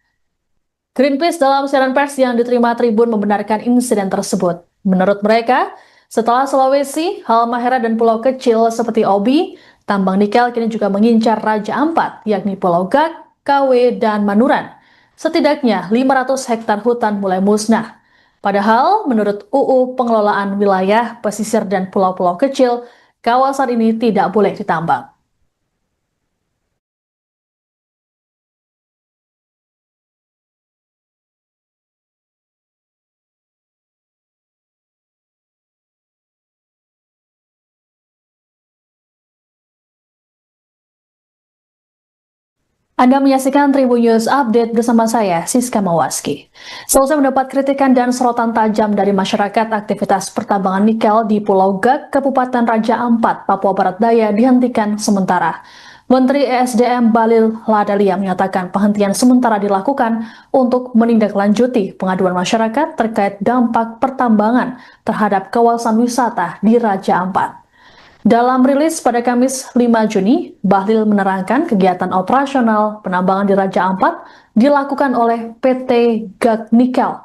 Greenpeace dalam siaran pers yang diterima Tribun membenarkan insiden tersebut. Menurut mereka, setelah Sulawesi, Halmahera dan pulau kecil seperti Obi, tambang nikel kini juga mengincar Raja Ampat, yakni Pulau Gak, KW, dan Manuran. Setidaknya 500 hektar hutan mulai musnah. Padahal, menurut UU Pengelolaan Wilayah, Pesisir, dan Pulau-Pulau Kecil, kawasan ini tidak boleh ditambang. Anda menyaksikan Tribun News Update bersama saya, Siska Mawaski. Selesai mendapat kritikan dan sorotan tajam dari masyarakat, aktivitas pertambangan nikel di Pulau Gak, Kabupaten Raja Ampat, Papua Barat Daya dihentikan sementara. Menteri ESDM Bahlil Lahadalia menyatakan penghentian sementara dilakukan untuk menindaklanjuti pengaduan masyarakat terkait dampak pertambangan terhadap kawasan wisata di Raja Ampat. Dalam rilis pada Kamis 5 Juni, Bahlil menerangkan kegiatan operasional penambangan di Raja Ampat dilakukan oleh PT Gak Nikel.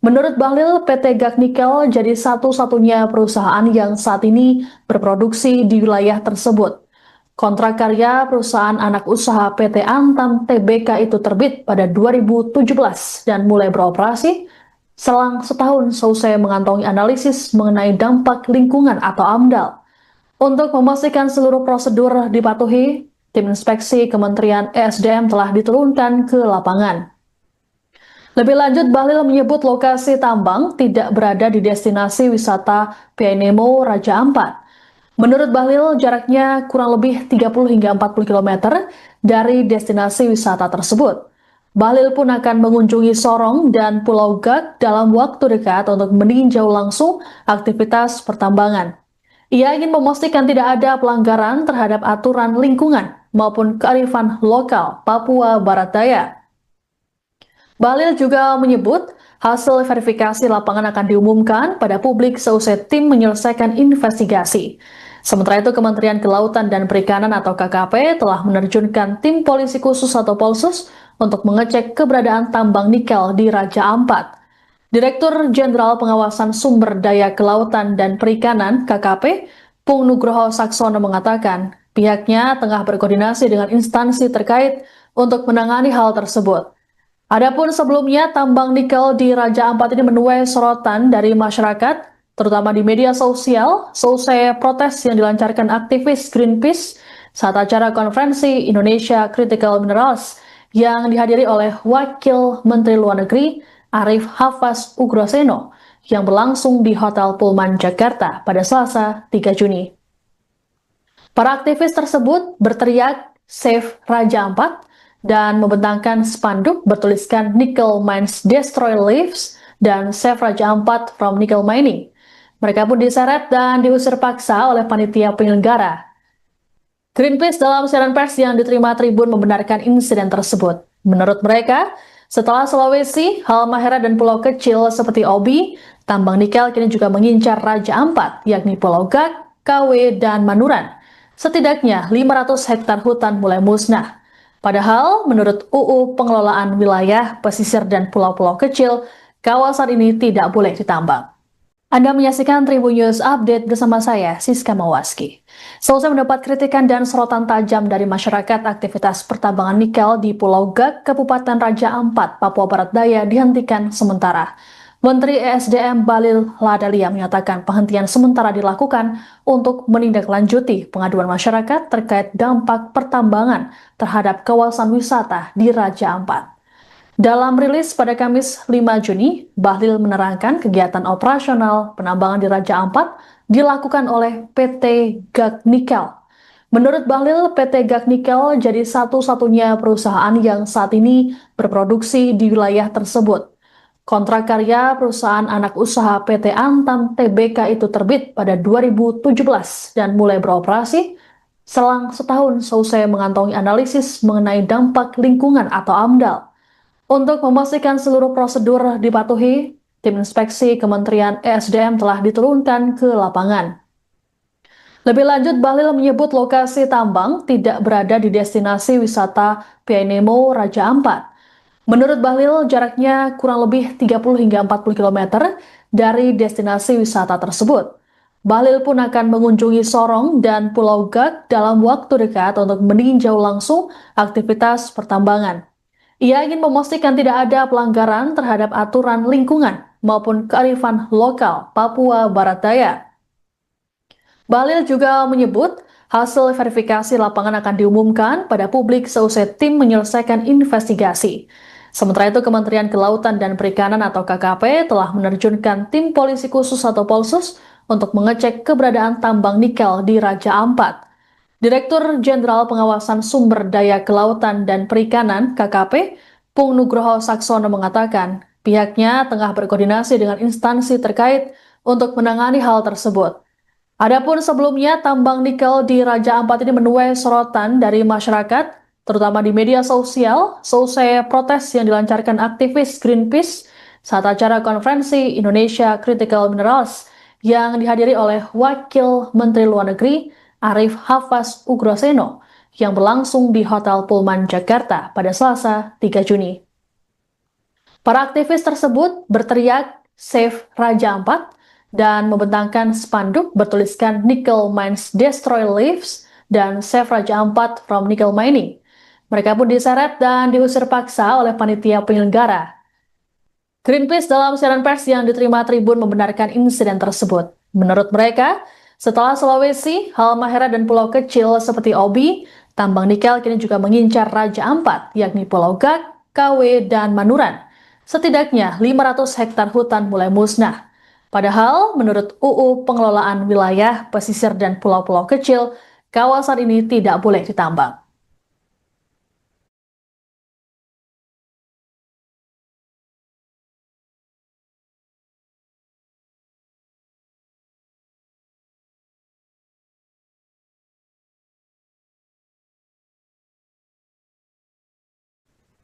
Menurut Bahlil, PT Gak Nikel jadi satu-satunya perusahaan yang saat ini berproduksi di wilayah tersebut. Kontrak karya perusahaan anak usaha PT Antam Tbk itu terbit pada 2017 dan mulai beroperasi selang setahun selesai mengantongi analisis mengenai dampak lingkungan atau AMDAL. Untuk memastikan seluruh prosedur dipatuhi, tim inspeksi Kementerian ESDM telah diturunkan ke lapangan. Lebih lanjut, Bahlil menyebut lokasi tambang tidak berada di destinasi wisata Pianemo Raja Ampat. Menurut Bahlil, jaraknya kurang lebih 30 hingga 40 km dari destinasi wisata tersebut. Bahlil pun akan mengunjungi Sorong dan Pulau Gak dalam waktu dekat untuk meninjau langsung aktivitas pertambangan. Ia ingin memastikan tidak ada pelanggaran terhadap aturan lingkungan maupun kearifan lokal Papua Barat Daya. Bahlil juga menyebut hasil verifikasi lapangan akan diumumkan pada publik seusai tim menyelesaikan investigasi. Sementara itu, Kementerian Kelautan dan Perikanan atau KKP telah menerjunkan tim polisi khusus atau Polsus untuk mengecek keberadaan tambang nikel di Raja Ampat. Direktur Jenderal Pengawasan Sumber Daya Kelautan dan Perikanan (KKP), Pung Nugroho Saksono mengatakan pihaknya tengah berkoordinasi dengan instansi terkait untuk menangani hal tersebut. Adapun sebelumnya, tambang nikel di Raja Ampat ini menuai sorotan dari masyarakat, terutama di media sosial, selesai protes yang dilancarkan aktivis Greenpeace saat acara konferensi Indonesia Critical Minerals yang dihadiri oleh Wakil Menteri Luar Negeri Arif Hafaz Ugroseno yang berlangsung di Hotel Pullman Jakarta pada Selasa 3 Juni. Para aktivis tersebut berteriak Save Raja Ampat dan membentangkan spanduk bertuliskan Nickel Mines Destroy Lives dan Save Raja Ampat from Nickel Mining. Mereka pun diseret dan diusir paksa oleh panitia penyelenggara. Greenpeace dalam siaran pers yang diterima Tribun membenarkan insiden tersebut. Menurut mereka, setelah Sulawesi, Halmahera dan pulau kecil seperti Obi, tambang nikel kini juga mengincar Raja Ampat, yakni Pulau Gak, KW, dan Manuran. Setidaknya 500 hektar hutan mulai musnah. Padahal, menurut UU Pengelolaan Wilayah, Pesisir, dan Pulau-Pulau Kecil, kawasan ini tidak boleh ditambang. Anda menyaksikan Tribun News Update bersama saya, Siska Mawaski. Selesai mendapat kritikan dan sorotan tajam dari masyarakat, aktivitas pertambangan nikel di Pulau Gak, Kabupaten Raja Ampat, Papua Barat Daya dihentikan sementara. Menteri ESDM Bahlil Lahadalia menyatakan penghentian sementara dilakukan untuk menindaklanjuti pengaduan masyarakat terkait dampak pertambangan terhadap kawasan wisata di Raja Ampat. Dalam rilis pada Kamis 5 Juni, Bahlil menerangkan kegiatan operasional penambangan di Raja Ampat dilakukan oleh PT Gag Nikel. Menurut Bahlil, PT Gag Nikel jadi satu-satunya perusahaan yang saat ini berproduksi di wilayah tersebut. Kontrak karya perusahaan anak usaha PT Antam Tbk itu terbit pada 2017 dan mulai beroperasi selang setahun seusai mengantongi analisis mengenai dampak lingkungan atau AMDAL. Untuk memastikan seluruh prosedur dipatuhi, tim inspeksi Kementerian ESDM telah diturunkan ke lapangan. Lebih lanjut, Bahlil menyebut lokasi tambang tidak berada di destinasi wisata Pianemo Raja Ampat. Menurut Bahlil, jaraknya kurang lebih 30 hingga 40 km dari destinasi wisata tersebut. Bahlil pun akan mengunjungi Sorong dan Pulau Gag dalam waktu dekat untuk meninjau langsung aktivitas pertambangan. Ia ingin memastikan tidak ada pelanggaran terhadap aturan lingkungan maupun kearifan lokal Papua Barat Daya. Bahlil juga menyebut hasil verifikasi lapangan akan diumumkan pada publik seusai tim menyelesaikan investigasi. Sementara itu, Kementerian Kelautan dan Perikanan atau KKP telah menerjunkan tim polisi khusus atau Polsus untuk mengecek keberadaan tambang nikel di Raja Ampat. Direktur Jenderal Pengawasan Sumber Daya Kelautan dan Perikanan (KKP), Pung Nugroho Saksono mengatakan, pihaknya tengah berkoordinasi dengan instansi terkait untuk menangani hal tersebut. Adapun sebelumnya, tambang nikel di Raja Ampat ini menuai sorotan dari masyarakat, terutama di media sosial, seusai protes yang dilancarkan aktivis Greenpeace saat acara konferensi Indonesia Critical Minerals yang dihadiri oleh Wakil Menteri Luar Negeri Arif Hafaz Ugroseno yang berlangsung di Hotel Pullman Jakarta pada Selasa 3 Juni. Para aktivis tersebut berteriak Save Raja Ampat dan membentangkan spanduk bertuliskan Nickel Mines Destroy Lives dan Save Raja Ampat from Nickel Mining. Mereka pun diseret dan diusir paksa oleh panitia penyelenggara. Greenpeace dalam siaran pers yang diterima Tribun membenarkan insiden tersebut. Menurut mereka, setelah Sulawesi, Halmahera dan pulau kecil seperti Obi, tambang nikel kini juga mengincar Raja Ampat, yakni Pulau Gag, KW, dan Manuran. Setidaknya 500 hektar hutan mulai musnah. Padahal, menurut UU Pengelolaan Wilayah, Pesisir, dan Pulau-Pulau Kecil, kawasan ini tidak boleh ditambang.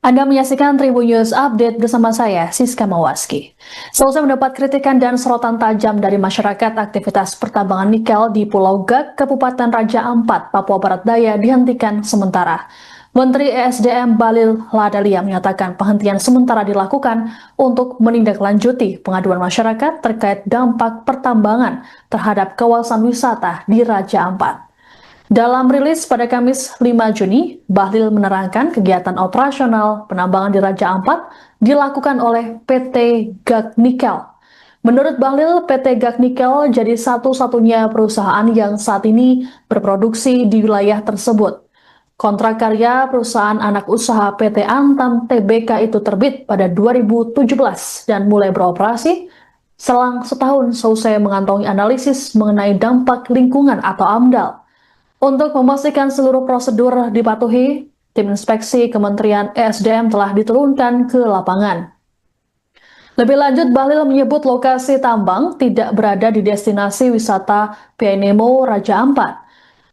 Anda menyaksikan Tribun News Update bersama saya, Siska Mawaski. Selesai mendapat kritikan dan sorotan tajam dari masyarakat, aktivitas pertambangan nikel di Pulau Gag, Kabupaten Raja Ampat, Papua Barat Daya dihentikan sementara. Menteri ESDM Bahlil Lahadalia menyatakan penghentian sementara dilakukan untuk menindaklanjuti pengaduan masyarakat terkait dampak pertambangan terhadap kawasan wisata di Raja Ampat. Dalam rilis pada Kamis 5 Juni, Bahlil menerangkan kegiatan operasional penambangan di Raja Ampat dilakukan oleh PT Gag Nikel. Menurut Bahlil, PT Gag Nikel jadi satu-satunya perusahaan yang saat ini berproduksi di wilayah tersebut. Kontrak karya perusahaan anak usaha PT Antam Tbk itu terbit pada 2017 dan mulai beroperasi selang setahun seusai mengantongi analisis mengenai dampak lingkungan atau AMDAL. Untuk memastikan seluruh prosedur dipatuhi, tim inspeksi Kementerian ESDM telah diturunkan ke lapangan. Lebih lanjut, Bahlil menyebut lokasi tambang tidak berada di destinasi wisata Pianemo Raja Ampat.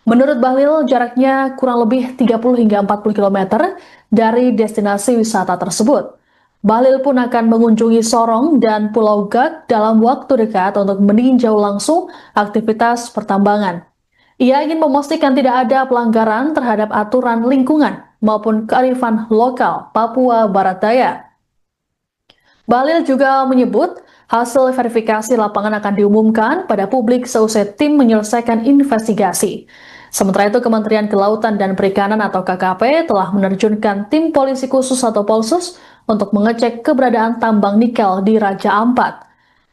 Menurut Bahlil, jaraknya kurang lebih 30 hingga 40 km dari destinasi wisata tersebut. Bahlil pun akan mengunjungi Sorong dan Pulau Gag dalam waktu dekat untuk meninjau langsung aktivitas pertambangan. Ia ingin memastikan tidak ada pelanggaran terhadap aturan lingkungan maupun kearifan lokal Papua Barat Daya. Bahlil juga menyebut hasil verifikasi lapangan akan diumumkan pada publik seusai tim menyelesaikan investigasi. Sementara itu, Kementerian Kelautan dan Perikanan atau KKP telah menerjunkan tim polisi khusus atau Polsus untuk mengecek keberadaan tambang nikel di Raja Ampat.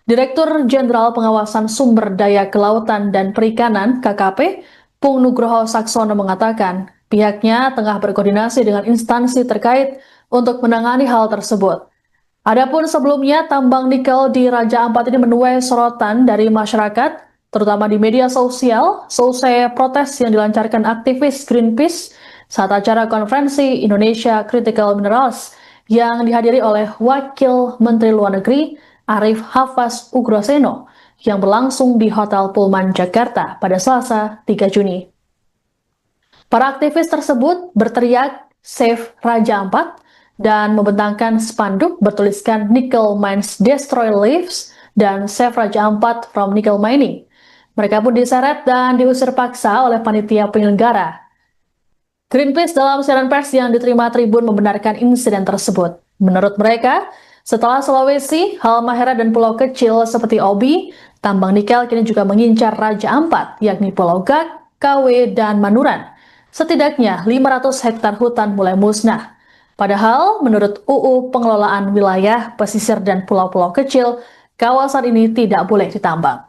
Direktur Jenderal Pengawasan Sumber Daya Kelautan dan Perikanan (KKP), Pung Nugroho Saksono mengatakan, pihaknya tengah berkoordinasi dengan instansi terkait untuk menangani hal tersebut. Adapun sebelumnya, tambang nikel di Raja Ampat ini menuai sorotan dari masyarakat, terutama di media sosial, selesai protes yang dilancarkan aktivis Greenpeace saat acara konferensi Indonesia Critical Minerals yang dihadiri oleh Wakil Menteri Luar Negeri Arif Hafaz Ugroseno yang berlangsung di Hotel Pullman Jakarta pada Selasa 3 Juni. Para aktivis tersebut berteriak Save Raja Ampat dan membentangkan spanduk bertuliskan Nickel Mines Destroy Lives dan Save Raja Ampat from Nickel Mining. Mereka pun diseret dan diusir paksa oleh panitia penyelenggara. Greenpeace dalam siaran pers yang diterima Tribun membenarkan insiden tersebut. Menurut mereka, setelah Sulawesi, Halmahera dan pulau kecil seperti Obi, tambang nikel kini juga mengincar Raja Ampat, yakni Pulau Gak, KW, dan Manuran. Setidaknya 500 hektar hutan mulai musnah. Padahal, menurut UU Pengelolaan Wilayah, Pesisir, dan Pulau-Pulau Kecil, kawasan ini tidak boleh ditambang.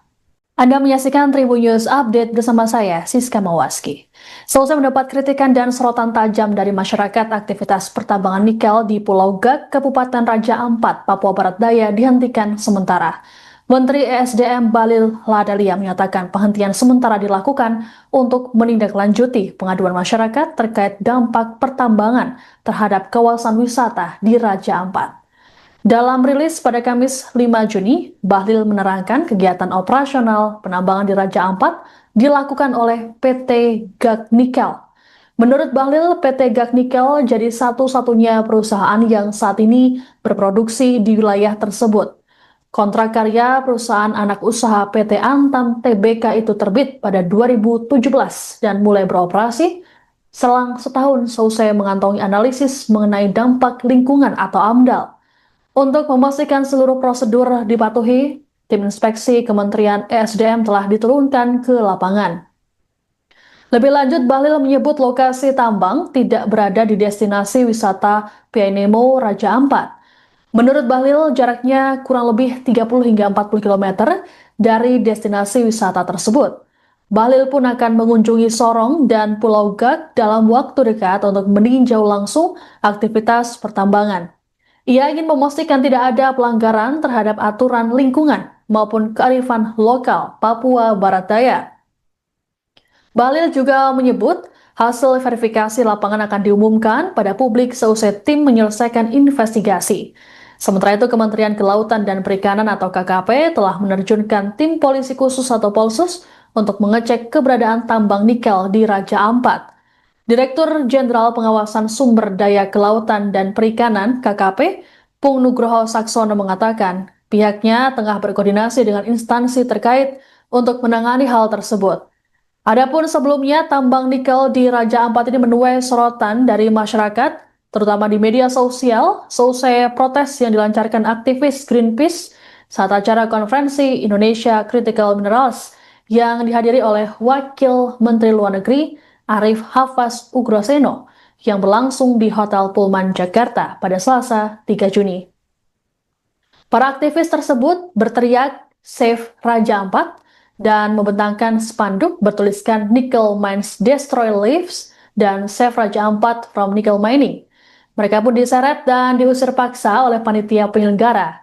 Anda menyaksikan Tribun News Update bersama saya, Siska Mawaski. Selesai mendapat kritikan dan sorotan tajam dari masyarakat, aktivitas pertambangan nikel di Pulau Gak, Kabupaten Raja Ampat, Papua Barat Daya dihentikan sementara. Menteri ESDM Bahlil Lahadalia menyatakan penghentian sementara dilakukan untuk menindaklanjuti pengaduan masyarakat terkait dampak pertambangan terhadap kawasan wisata di Raja Ampat. Dalam rilis pada Kamis 5 Juni, Bahlil menerangkan kegiatan operasional penambangan di Raja Ampat dilakukan oleh PT Gak Nikel. Menurut Bahlil, PT Gak Nikel jadi satu-satunya perusahaan yang saat ini berproduksi di wilayah tersebut. Kontrak karya perusahaan anak usaha PT Antam Tbk itu terbit pada 2017 dan mulai beroperasi selang setahun selesai mengantongi analisis mengenai dampak lingkungan atau AMDAL. Untuk memastikan seluruh prosedur dipatuhi, tim inspeksi Kementerian ESDM telah diturunkan ke lapangan. Lebih lanjut, Bahlil menyebut lokasi tambang tidak berada di destinasi wisata Pianemo Raja Ampat. Menurut Bahlil, jaraknya kurang lebih 30 hingga 40 km dari destinasi wisata tersebut. Bahlil pun akan mengunjungi Sorong dan Pulau Gak dalam waktu dekat untuk meninjau langsung aktivitas pertambangan. Ia ingin memastikan tidak ada pelanggaran terhadap aturan lingkungan maupun kearifan lokal Papua Barat Daya. Bahlil juga menyebut hasil verifikasi lapangan akan diumumkan pada publik seusai tim menyelesaikan investigasi. Sementara itu, Kementerian Kelautan dan Perikanan atau KKP telah menerjunkan tim polisi khusus atau Polsus untuk mengecek keberadaan tambang nikel di Raja Ampat. Direktur Jenderal Pengawasan Sumber Daya Kelautan dan Perikanan (KKP), Pung Nugroho Saksono mengatakan pihaknya tengah berkoordinasi dengan instansi terkait untuk menangani hal tersebut. Adapun sebelumnya, tambang nikel di Raja Ampat ini menuai sorotan dari masyarakat, terutama di media sosial, selesai protes yang dilancarkan aktivis Greenpeace saat acara konferensi Indonesia Critical Minerals yang dihadiri oleh Wakil Menteri Luar Negeri Arif Hafaz Ugroseno yang berlangsung di Hotel Pullman Jakarta pada Selasa 3 Juni. Para aktivis tersebut berteriak Save Raja Ampat dan membentangkan spanduk bertuliskan Nickel Mines Destroy Lives dan Save Raja Ampat from Nickel Mining. Mereka pun diseret dan diusir paksa oleh panitia penyelenggara.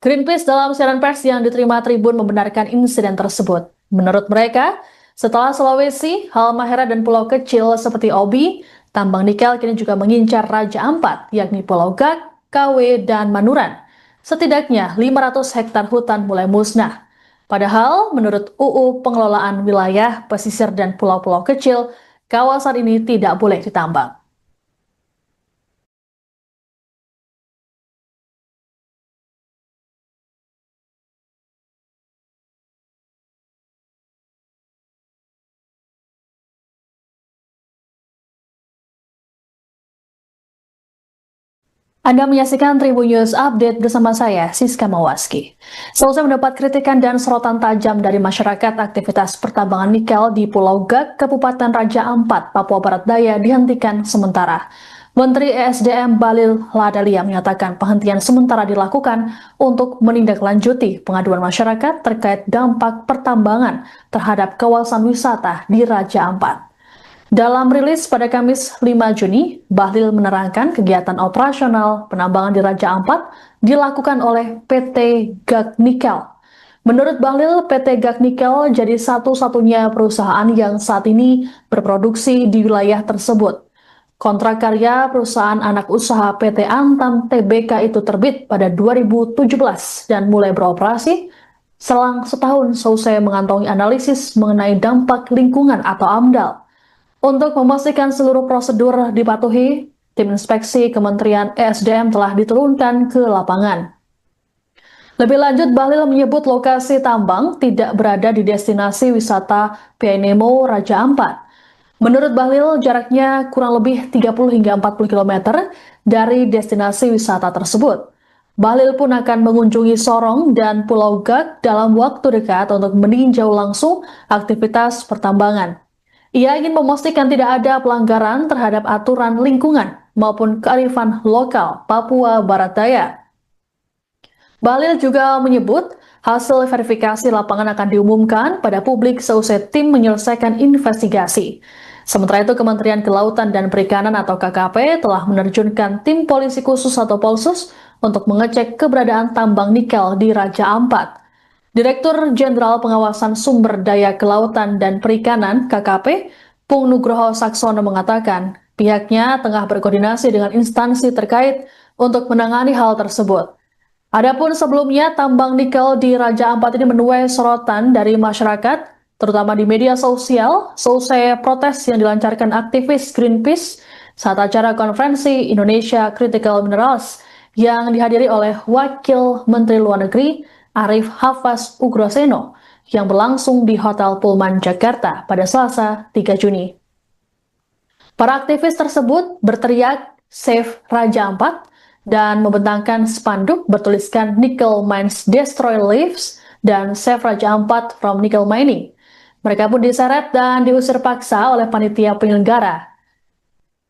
Greenpeace dalam siaran pers yang diterima Tribun membenarkan insiden tersebut. Menurut mereka, setelah Sulawesi, Halmahera dan pulau kecil seperti Obi, tambang nikel kini juga mengincar Raja Ampat, yakni Pulau Gak, KW, dan Manuran. Setidaknya 500 hektar hutan mulai musnah. Padahal, menurut UU Pengelolaan Wilayah, Pesisir, dan Pulau-Pulau Kecil, kawasan ini tidak boleh ditambang. Anda menyaksikan Tribun News Update bersama saya, Siska Mawaski. Selesai mendapat kritikan dan sorotan tajam dari masyarakat, aktivitas pertambangan nikel di Pulau Gak, Kabupaten Raja Ampat, Papua Barat Daya dihentikan sementara. Menteri ESDM Bahlil Lahadalia menyatakan penghentian sementara dilakukan untuk menindaklanjuti pengaduan masyarakat terkait dampak pertambangan terhadap kawasan wisata di Raja Ampat. Dalam rilis pada Kamis 5 Juni, Bahlil menerangkan kegiatan operasional penambangan di Raja Ampat dilakukan oleh PT Gag Nikel. Menurut Bahlil, PT Gag Nikel jadi satu-satunya perusahaan yang saat ini berproduksi di wilayah tersebut. Kontrak karya perusahaan anak usaha PT Antam Tbk itu terbit pada 2017 dan mulai beroperasi selang setahun selesai mengantongi analisis mengenai dampak lingkungan atau AMDAL. Untuk memastikan seluruh prosedur dipatuhi, tim inspeksi Kementerian ESDM telah diturunkan ke lapangan. Lebih lanjut, Bahlil menyebut lokasi tambang tidak berada di destinasi wisata Pianemo Raja Ampat. Menurut Bahlil, jaraknya kurang lebih 30 hingga 40 km dari destinasi wisata tersebut. Bahlil pun akan mengunjungi Sorong dan Pulau Gag dalam waktu dekat untuk meninjau langsung aktivitas pertambangan. Ia ingin memastikan tidak ada pelanggaran terhadap aturan lingkungan maupun kearifan lokal Papua Barat Daya. Bahlil juga menyebut hasil verifikasi lapangan akan diumumkan pada publik seusai tim menyelesaikan investigasi. Sementara itu, Kementerian Kelautan dan Perikanan atau KKP telah menerjunkan tim polisi khusus atau Polsus untuk mengecek keberadaan tambang nikel di Raja Ampat. Direktur Jenderal Pengawasan Sumber Daya Kelautan dan Perikanan (KKP), Pung Nugroho Saksono mengatakan, pihaknya tengah berkoordinasi dengan instansi terkait untuk menangani hal tersebut. Adapun sebelumnya, tambang nikel di Raja Ampat ini menuai sorotan dari masyarakat, terutama di media sosial, selesai protes yang dilancarkan aktivis Greenpeace saat acara konferensi Indonesia Critical Minerals yang dihadiri oleh Wakil Menteri Luar Negeri Arif Hafaz Ugroseno yang berlangsung di Hotel Pullman Jakarta pada Selasa 3 Juni. Para aktivis tersebut berteriak Save Raja Ampat dan membentangkan spanduk bertuliskan Nickel Mines Destroy Lives dan Save Raja Ampat from Nickel Mining. Mereka pun diseret dan diusir paksa oleh panitia penyelenggara.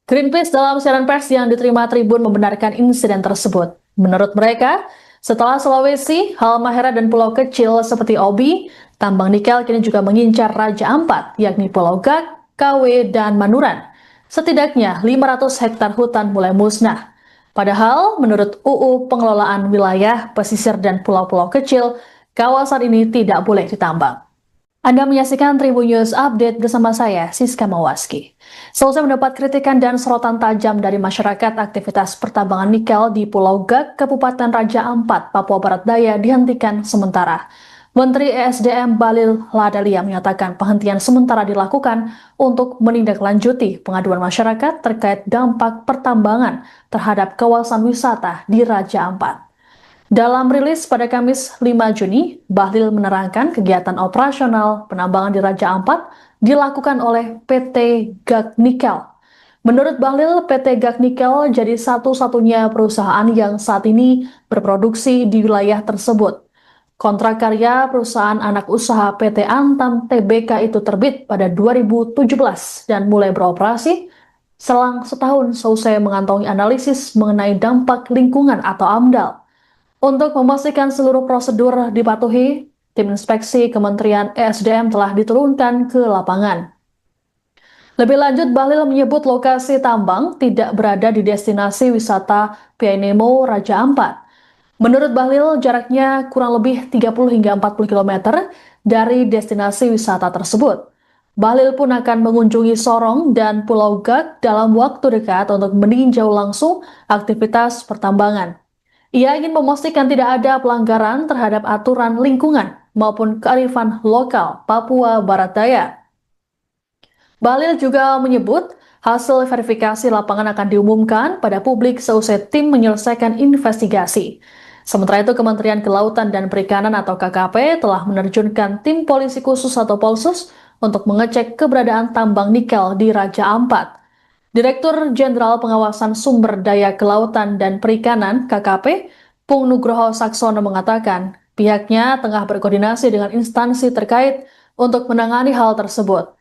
Greenpeace dalam siaran pers yang diterima Tribun membenarkan insiden tersebut. Menurut mereka, setelah Sulawesi, Halmahera dan pulau kecil seperti Obi, tambang nikel kini juga mengincar Raja Ampat, yakni Pulau Gag, KW, dan Manuran. Setidaknya 500 hektar hutan mulai musnah. Padahal, menurut UU Pengelolaan Wilayah, Pesisir, dan Pulau-Pulau Kecil, kawasan ini tidak boleh ditambang. Anda menyaksikan Tribun News Update bersama saya, Siska Mawaski. Selesai mendapat kritikan dan sorotan tajam dari masyarakat, aktivitas pertambangan nikel di Pulau Gag, Kabupaten Raja Ampat, Papua Barat Daya dihentikan sementara. Menteri ESDM Bahlil Lahadalia menyatakan penghentian sementara dilakukan untuk menindaklanjuti pengaduan masyarakat terkait dampak pertambangan terhadap kawasan wisata di Raja Ampat. Dalam rilis pada Kamis 5 Juni, Bahlil menerangkan kegiatan operasional penambangan di Raja Ampat dilakukan oleh PT Gag Nikel. Menurut Bahlil, PT Gag Nikel jadi satu-satunya perusahaan yang saat ini berproduksi di wilayah tersebut. Kontrak karya perusahaan anak usaha PT Antam Tbk itu terbit pada 2017 dan mulai beroperasi selang setahun selesai mengantongi analisis mengenai dampak lingkungan atau AMDAL. Untuk memastikan seluruh prosedur dipatuhi, tim inspeksi Kementerian ESDM telah diturunkan ke lapangan. Lebih lanjut, Bahlil menyebut lokasi tambang tidak berada di destinasi wisata Pianemo Raja Ampat. Menurut Bahlil, jaraknya kurang lebih 30 hingga 40 km dari destinasi wisata tersebut. Bahlil pun akan mengunjungi Sorong dan Pulau Gag dalam waktu dekat untuk meninjau langsung aktivitas pertambangan. Ia ingin memastikan tidak ada pelanggaran terhadap aturan lingkungan maupun kearifan lokal Papua Barat Daya. Bahlil juga menyebut hasil verifikasi lapangan akan diumumkan pada publik seusai tim menyelesaikan investigasi. Sementara itu, Kementerian Kelautan dan Perikanan atau KKP telah menerjunkan tim polisi khusus atau Polsus untuk mengecek keberadaan tambang nikel di Raja Ampat. Direktur Jenderal Pengawasan Sumber Daya Kelautan dan Perikanan (KKP), Pung Nugroho Saksono mengatakan, pihaknya tengah berkoordinasi dengan instansi terkait untuk menangani hal tersebut.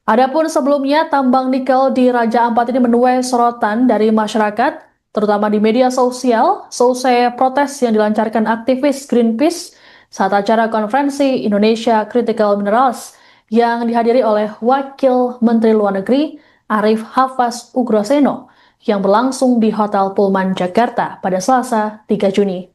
Adapun sebelumnya, tambang nikel di Raja Ampat ini menuai sorotan dari masyarakat, terutama di media sosial, selesai protes yang dilancarkan aktivis Greenpeace saat acara konferensi Indonesia Critical Minerals yang dihadiri oleh Wakil Menteri Luar Negeri Arif Hafaz Ugroseno yang berlangsung di Hotel Pullman Jakarta pada Selasa 3 Juni.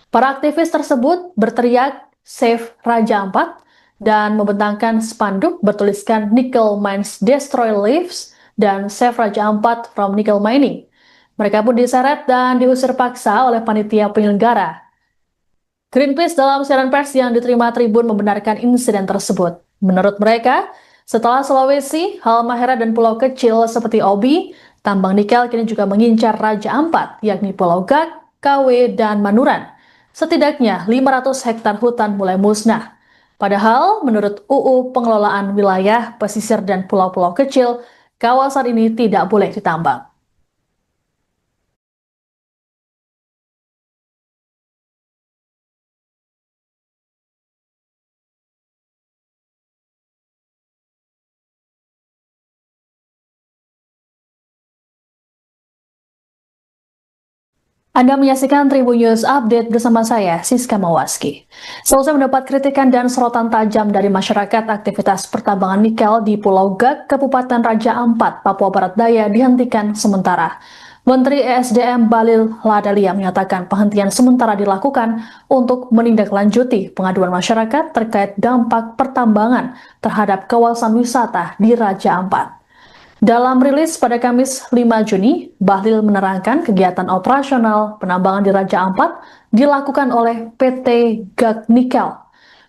Para aktivis tersebut berteriak Save Raja Ampat dan membentangkan spanduk bertuliskan Nickel Mines Destroy Lives dan Save Raja Ampat from Nickel Mining. Mereka pun diseret dan diusir paksa oleh panitia penyelenggara. Greenpeace dalam siaran pers yang diterima Tribun membenarkan insiden tersebut. Menurut mereka, setelah Sulawesi, Halmahera dan pulau kecil seperti Obi, tambang nikel kini juga mengincar Raja Ampat, yakni Pulau Gak, KW, dan Manuran. Setidaknya 500 hektar hutan mulai musnah. Padahal, menurut UU Pengelolaan Wilayah, Pesisir, dan Pulau-Pulau Kecil, kawasan ini tidak boleh ditambang. Anda menyaksikan Tribun News Update bersama saya, Siska Mawaski. Selesai mendapat kritikan dan sorotan tajam dari masyarakat, aktivitas pertambangan nikel di Pulau Gak, Kabupaten Raja Ampat, Papua Barat Daya dihentikan sementara. Menteri ESDM Bahlil Lahadalia menyatakan penghentian sementara dilakukan untuk menindaklanjuti pengaduan masyarakat terkait dampak pertambangan terhadap kawasan wisata di Raja Ampat. Dalam rilis pada Kamis 5 Juni, Bahlil menerangkan kegiatan operasional penambangan di Raja Ampat dilakukan oleh PT Gak Nikel.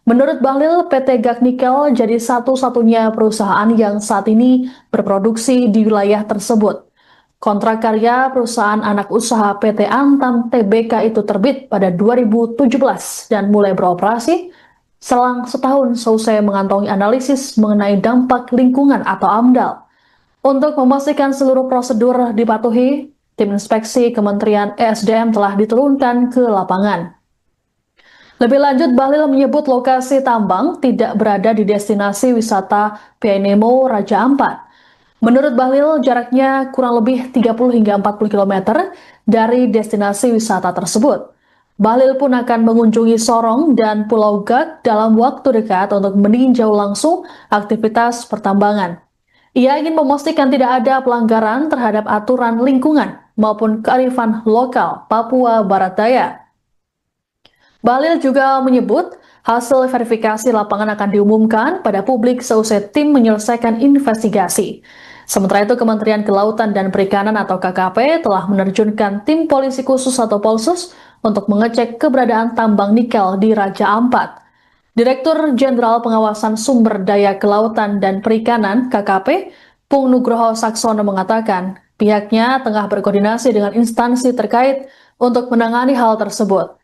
Menurut Bahlil, PT Gak Nikel jadi satu-satunya perusahaan yang saat ini berproduksi di wilayah tersebut. Kontrak karya perusahaan anak usaha PT Antam Tbk itu terbit pada 2017 dan mulai beroperasi selang setahun selesai mengantongi analisis mengenai dampak lingkungan atau AMDAL. Untuk memastikan seluruh prosedur dipatuhi, tim inspeksi Kementerian ESDM telah diturunkan ke lapangan. Lebih lanjut, Bahlil menyebut lokasi tambang tidak berada di destinasi wisata Pianemo Raja Ampat. Menurut Bahlil, jaraknya kurang lebih 30 hingga 40 km dari destinasi wisata tersebut. Bahlil pun akan mengunjungi Sorong dan Pulau Gak dalam waktu dekat untuk meninjau langsung aktivitas pertambangan. Ia ingin memastikan tidak ada pelanggaran terhadap aturan lingkungan maupun kearifan lokal Papua Barat Daya. Bahlil juga menyebut hasil verifikasi lapangan akan diumumkan pada publik seusai tim menyelesaikan investigasi. Sementara itu, Kementerian Kelautan dan Perikanan atau KKP telah menerjunkan tim polisi khusus atau Polsus untuk mengecek keberadaan tambang nikel di Raja Ampat. Direktur Jenderal Pengawasan Sumber Daya Kelautan dan Perikanan (KKP), Pung Nugroho Saksono mengatakan pihaknya tengah berkoordinasi dengan instansi terkait untuk menangani hal tersebut.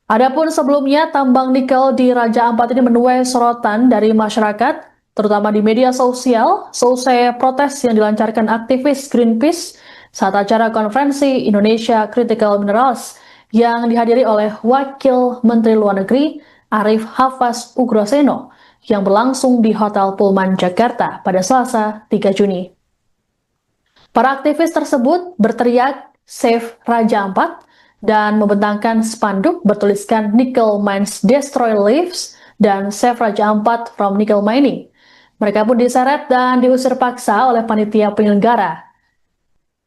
Adapun sebelumnya, tambang nikel di Raja Ampat ini menuai sorotan dari masyarakat, terutama di media sosial, selesai protes yang dilancarkan aktivis Greenpeace saat acara konferensi Indonesia Critical Minerals yang dihadiri oleh Wakil Menteri Luar Negeri Arif Hafaz Ugroseno yang berlangsung di Hotel Pullman Jakarta pada Selasa 3 Juni. Para aktivis tersebut berteriak Save Raja Ampat dan membentangkan spanduk bertuliskan Nickel Mines Destroy Lives dan Save Raja Ampat from Nickel Mining. Mereka pun diseret dan diusir paksa oleh panitia penyelenggara.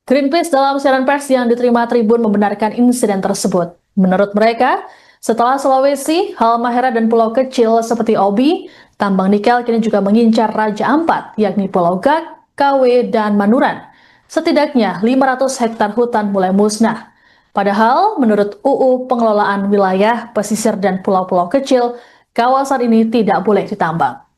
Greenpeace dalam siaran pers yang diterima Tribun membenarkan insiden tersebut. Menurut mereka, setelah Sulawesi, Halmahera dan pulau kecil seperti Obi, tambang nikel kini juga mengincar Raja Ampat, yakni Pulau Gak, KW, dan Manuran. Setidaknya 500 hektar hutan mulai musnah. Padahal, menurut UU Pengelolaan Wilayah, Pesisir, dan Pulau-Pulau Kecil, kawasan ini tidak boleh ditambang.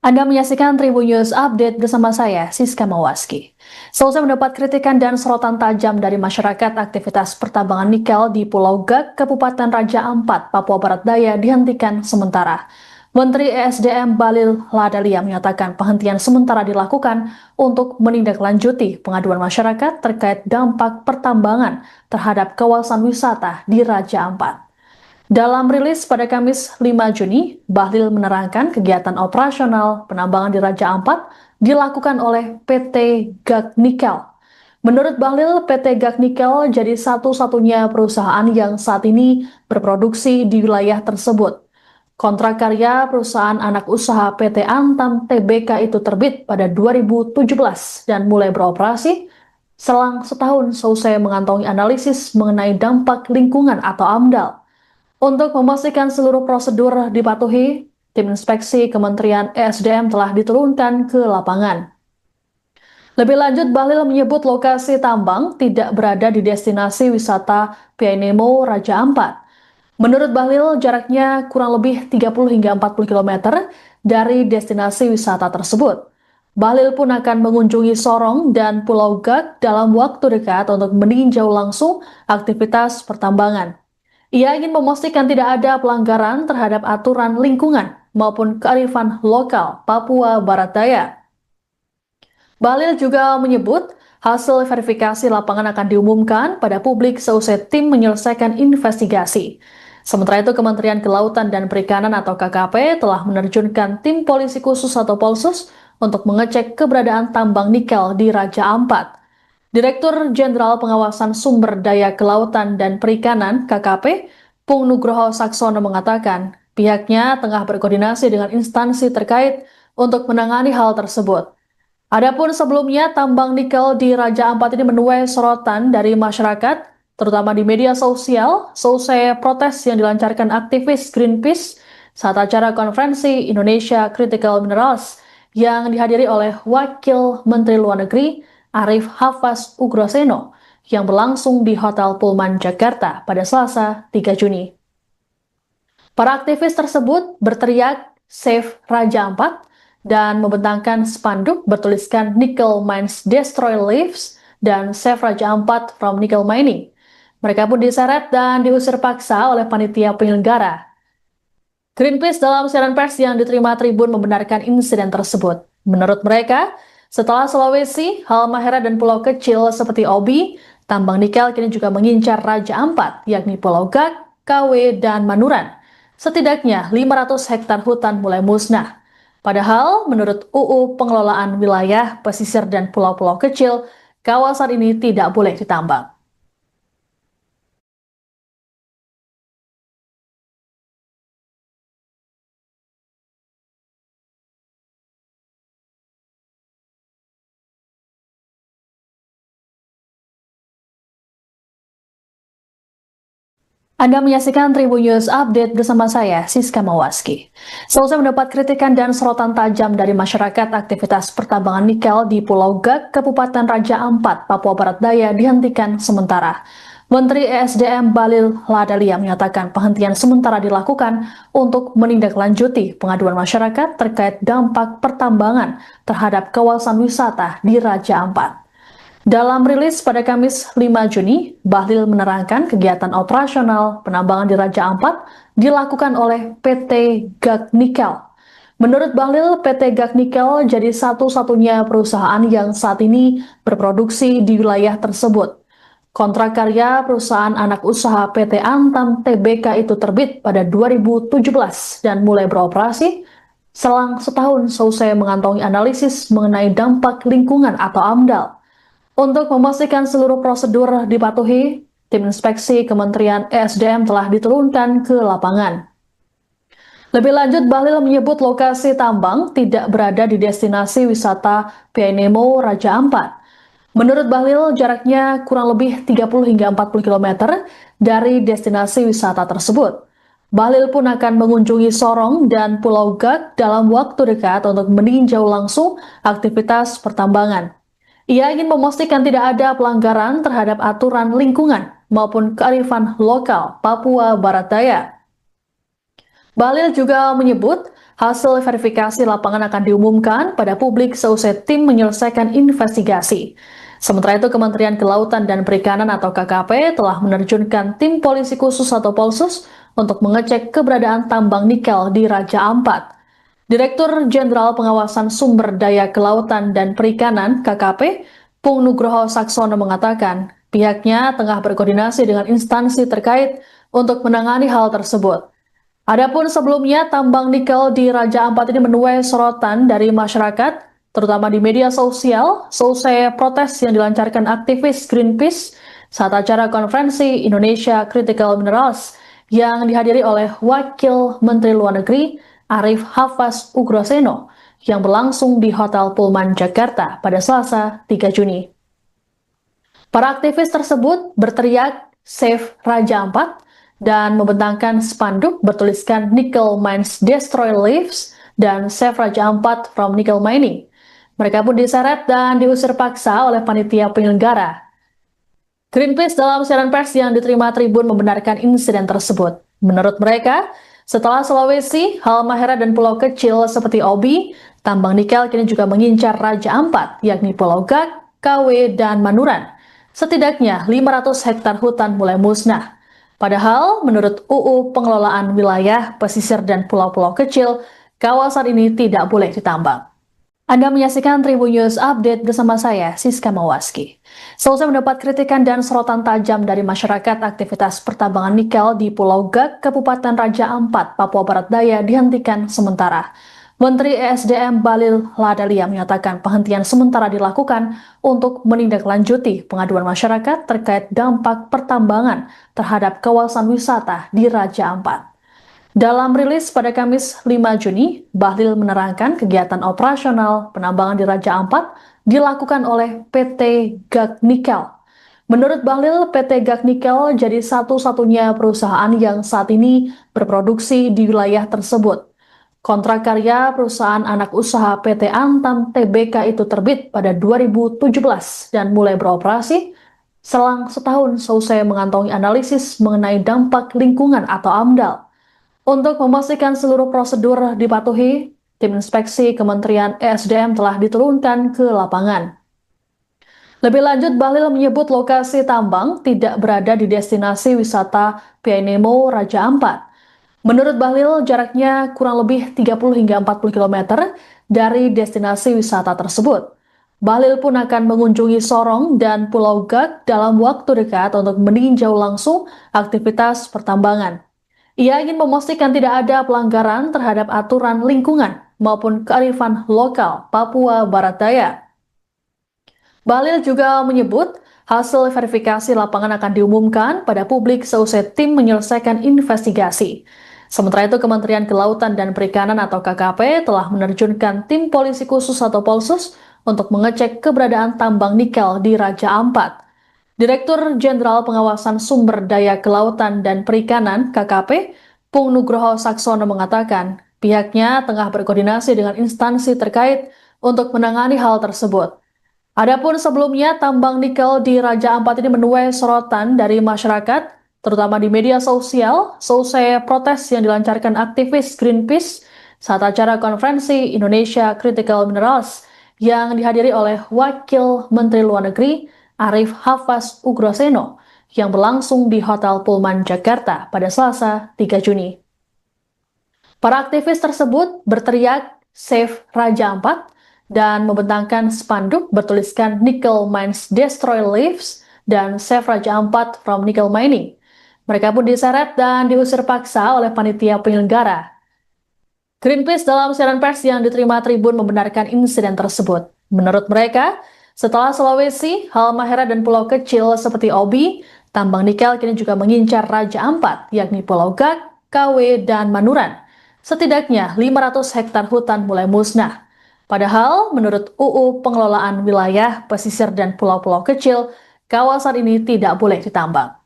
Anda menyaksikan Tribun News Update bersama saya, Siska Mawaski. Selesai mendapat kritikan dan sorotan tajam dari masyarakat, aktivitas pertambangan nikel di Pulau Gak, Kabupaten Raja Ampat, Papua Barat Daya dihentikan sementara. Menteri ESDM Bahlil Lahadalia menyatakan penghentian sementara dilakukan untuk menindaklanjuti pengaduan masyarakat terkait dampak pertambangan terhadap kawasan wisata di Raja Ampat. Dalam rilis pada Kamis 5 Juni, Bahlil menerangkan kegiatan operasional penambangan di Raja Ampat dilakukan oleh PT Gak Nikel. Menurut Bahlil, PT Gak Nikel jadi satu-satunya perusahaan yang saat ini berproduksi di wilayah tersebut. Kontrak karya perusahaan anak usaha PT Antam Tbk itu terbit pada 2017 dan mulai beroperasi selang setahun seusai mengantongi analisis mengenai dampak lingkungan atau AMDAL. Untuk memastikan seluruh prosedur dipatuhi, tim inspeksi Kementerian ESDM telah diturunkan ke lapangan. Lebih lanjut, Bahlil menyebut lokasi tambang tidak berada di destinasi wisata Pianemo Raja Ampat. Menurut Bahlil, jaraknya kurang lebih 30 hingga 40 km dari destinasi wisata tersebut. Bahlil pun akan mengunjungi Sorong dan Pulau Gak dalam waktu dekat untuk meninjau langsung aktivitas pertambangan. Ia ingin memastikan tidak ada pelanggaran terhadap aturan lingkungan maupun kearifan lokal Papua Barat Daya. Bahlil juga menyebut hasil verifikasi lapangan akan diumumkan pada publik seusai tim menyelesaikan investigasi. Sementara itu, Kementerian Kelautan dan Perikanan atau KKP telah menerjunkan tim polisi khusus atau Polsus untuk mengecek keberadaan tambang nikel di Raja Ampat. Direktur Jenderal Pengawasan Sumber Daya Kelautan dan Perikanan (KKP), Pung Nugroho Saksono mengatakan, pihaknya tengah berkoordinasi dengan instansi terkait untuk menangani hal tersebut. Adapun sebelumnya, tambang nikel di Raja Ampat ini menuai sorotan dari masyarakat, terutama di media sosial, seusai protes yang dilancarkan aktivis Greenpeace saat acara konferensi Indonesia Critical Minerals yang dihadiri oleh Wakil Menteri Luar Negeri Arif Hafaz Ugroseno yang berlangsung di Hotel Pullman Jakarta pada Selasa 3 Juni. Para aktivis tersebut berteriak Save Raja Ampat dan membentangkan spanduk bertuliskan Nickel Mines Destroy Lives dan Save Raja Ampat from Nickel Mining. Mereka pun diseret dan diusir paksa oleh panitia penyelenggara. Greenpeace dalam siaran pers yang diterima Tribun membenarkan insiden tersebut. Menurut mereka, setelah Sulawesi, Halmahera dan pulau kecil seperti Obi, tambang nikel kini juga mengincar Raja Ampat, yakni Pulau Gak, KW, dan Manuran. Setidaknya 500 hektar hutan mulai musnah. Padahal, menurut UU Pengelolaan Wilayah, Pesisir, dan Pulau-Pulau Kecil, kawasan ini tidak boleh ditambang. Anda menyaksikan Tribun News Update bersama saya, Siska Mawaski. Selesai mendapat kritikan dan sorotan tajam dari masyarakat, aktivitas pertambangan nikel di Pulau Gak, Kabupaten Raja Ampat, Papua Barat Daya dihentikan sementara. Menteri ESDM Bahlil Lahadalia menyatakan penghentian sementara dilakukan untuk menindaklanjuti pengaduan masyarakat terkait dampak pertambangan terhadap kawasan wisata di Raja Ampat. Dalam rilis pada Kamis 5 Juni, Bahlil menerangkan kegiatan operasional penambangan di Raja Ampat dilakukan oleh PT Gak Nikel. Menurut Bahlil, PT Gak Nikel jadi satu-satunya perusahaan yang saat ini berproduksi di wilayah tersebut. Kontrak karya perusahaan anak usaha PT Antam Tbk itu terbit pada 2017 dan mulai beroperasi selang setahun seusai mengantongi analisis mengenai dampak lingkungan atau AMDAL. Untuk memastikan seluruh prosedur dipatuhi, tim inspeksi Kementerian ESDM telah diturunkan ke lapangan. Lebih lanjut, Bahlil menyebut lokasi tambang tidak berada di destinasi wisata Pianemo Raja Ampat. Menurut Bahlil, jaraknya kurang lebih 30 hingga 40 km dari destinasi wisata tersebut. Bahlil pun akan mengunjungi Sorong dan Pulau Gak dalam waktu dekat untuk meninjau langsung aktivitas pertambangan. Ia ingin memastikan tidak ada pelanggaran terhadap aturan lingkungan maupun kearifan lokal Papua Barat Daya. Bahlil juga menyebut hasil verifikasi lapangan akan diumumkan pada publik seusai tim menyelesaikan investigasi. Sementara itu, Kementerian Kelautan dan Perikanan atau KKP telah menerjunkan tim polisi khusus atau Polsus untuk mengecek keberadaan tambang nikel di Raja Ampat. Direktur Jenderal Pengawasan Sumber Daya Kelautan dan Perikanan (KKP), Pung Nugroho Saksono mengatakan, pihaknya tengah berkoordinasi dengan instansi terkait untuk menangani hal tersebut. Adapun sebelumnya, tambang nikel di Raja Ampat ini menuai sorotan dari masyarakat, terutama di media sosial, seusai protes yang dilancarkan aktivis Greenpeace saat acara konferensi Indonesia Critical Minerals yang dihadiri oleh Wakil Menteri Luar Negeri Arif Hafaz Ugroseno yang berlangsung di Hotel Pullman Jakarta pada Selasa 3 Juni. Para aktivis tersebut berteriak Save Raja Ampat dan membentangkan spanduk bertuliskan Nickel Mines Destroy Lives dan Save Raja Ampat from Nickel Mining. Mereka pun diseret dan diusir paksa oleh panitia penyelenggara. Greenpeace dalam siaran pers yang diterima Tribun membenarkan insiden tersebut. Menurut mereka, setelah Sulawesi, Halmahera dan pulau kecil seperti Obi, tambang nikel kini juga mengincar Raja Ampat, yakni Pulau Gak, KW, dan Manuran. Setidaknya 500 hektar hutan mulai musnah. Padahal, menurut UU Pengelolaan Wilayah, Pesisir, dan Pulau-Pulau Kecil, kawasan ini tidak boleh ditambang. Anda menyaksikan Tribun News Update bersama saya, Siska Mawaski. Selesai mendapat kritikan dan sorotan tajam dari masyarakat, aktivitas pertambangan nikel di Pulau Gak, Kabupaten Raja Ampat, Papua Barat Daya dihentikan sementara. Menteri ESDM Bahlil Lahadalia menyatakan penghentian sementara dilakukan untuk menindaklanjuti pengaduan masyarakat terkait dampak pertambangan terhadap kawasan wisata di Raja Ampat. Dalam rilis pada Kamis 5 Juni, Bahlil menerangkan kegiatan operasional penambangan di Raja Ampat dilakukan oleh PT Gak Nikel. Menurut Bahlil, PT Gak Nikel jadi satu-satunya perusahaan yang saat ini berproduksi di wilayah tersebut. Kontrak karya perusahaan anak usaha PT Antam Tbk itu terbit pada 2017 dan mulai beroperasi selang setahun seusai mengantongi analisis mengenai dampak lingkungan atau AMDAL. Untuk memastikan seluruh prosedur dipatuhi, tim inspeksi Kementerian ESDM telah diturunkan ke lapangan. Lebih lanjut, Bahlil menyebut lokasi tambang tidak berada di destinasi wisata Pianemo Raja Ampat. Menurut Bahlil, jaraknya kurang lebih 30 hingga 40 km dari destinasi wisata tersebut. Bahlil pun akan mengunjungi Sorong dan Pulau Gak dalam waktu dekat untuk meninjau langsung aktivitas pertambangan. Ia ingin memastikan tidak ada pelanggaran terhadap aturan lingkungan maupun kearifan lokal Papua Barat Daya. Bahlil juga menyebut hasil verifikasi lapangan akan diumumkan pada publik seusai tim menyelesaikan investigasi. Sementara itu, Kementerian Kelautan dan Perikanan atau KKP telah menerjunkan tim polisi khusus atau Polsus untuk mengecek keberadaan tambang nikel di Raja Ampat. Direktur Jenderal Pengawasan Sumber Daya Kelautan dan Perikanan (KKP), Pung Nugroho Saksono mengatakan, pihaknya tengah berkoordinasi dengan instansi terkait untuk menangani hal tersebut. Adapun sebelumnya, tambang nikel di Raja Ampat ini menuai sorotan dari masyarakat, terutama di media sosial, seusai protes yang dilancarkan aktivis Greenpeace saat acara konferensi Indonesia Critical Minerals yang dihadiri oleh Wakil Menteri Luar Negeri Arif Hafaz Ugroseno yang berlangsung di Hotel Pullman Jakarta pada Selasa 3 Juni. Para aktivis tersebut berteriak Save Raja Ampat dan membentangkan spanduk bertuliskan Nickel Mines Destroy Lives dan Save Raja Ampat from Nickel Mining. Mereka pun diseret dan diusir paksa oleh panitia penyelenggara. Greenpeace dalam siaran pers yang diterima Tribun membenarkan insiden tersebut. Menurut mereka, setelah Sulawesi, Halmahera dan pulau kecil seperti Obi, tambang nikel kini juga mengincar Raja Ampat, yakni Pulau Gak, KW, dan Manuran. Setidaknya 500 hektar hutan mulai musnah. Padahal, menurut UU Pengelolaan Wilayah, Pesisir, dan Pulau-Pulau Kecil, kawasan ini tidak boleh ditambang.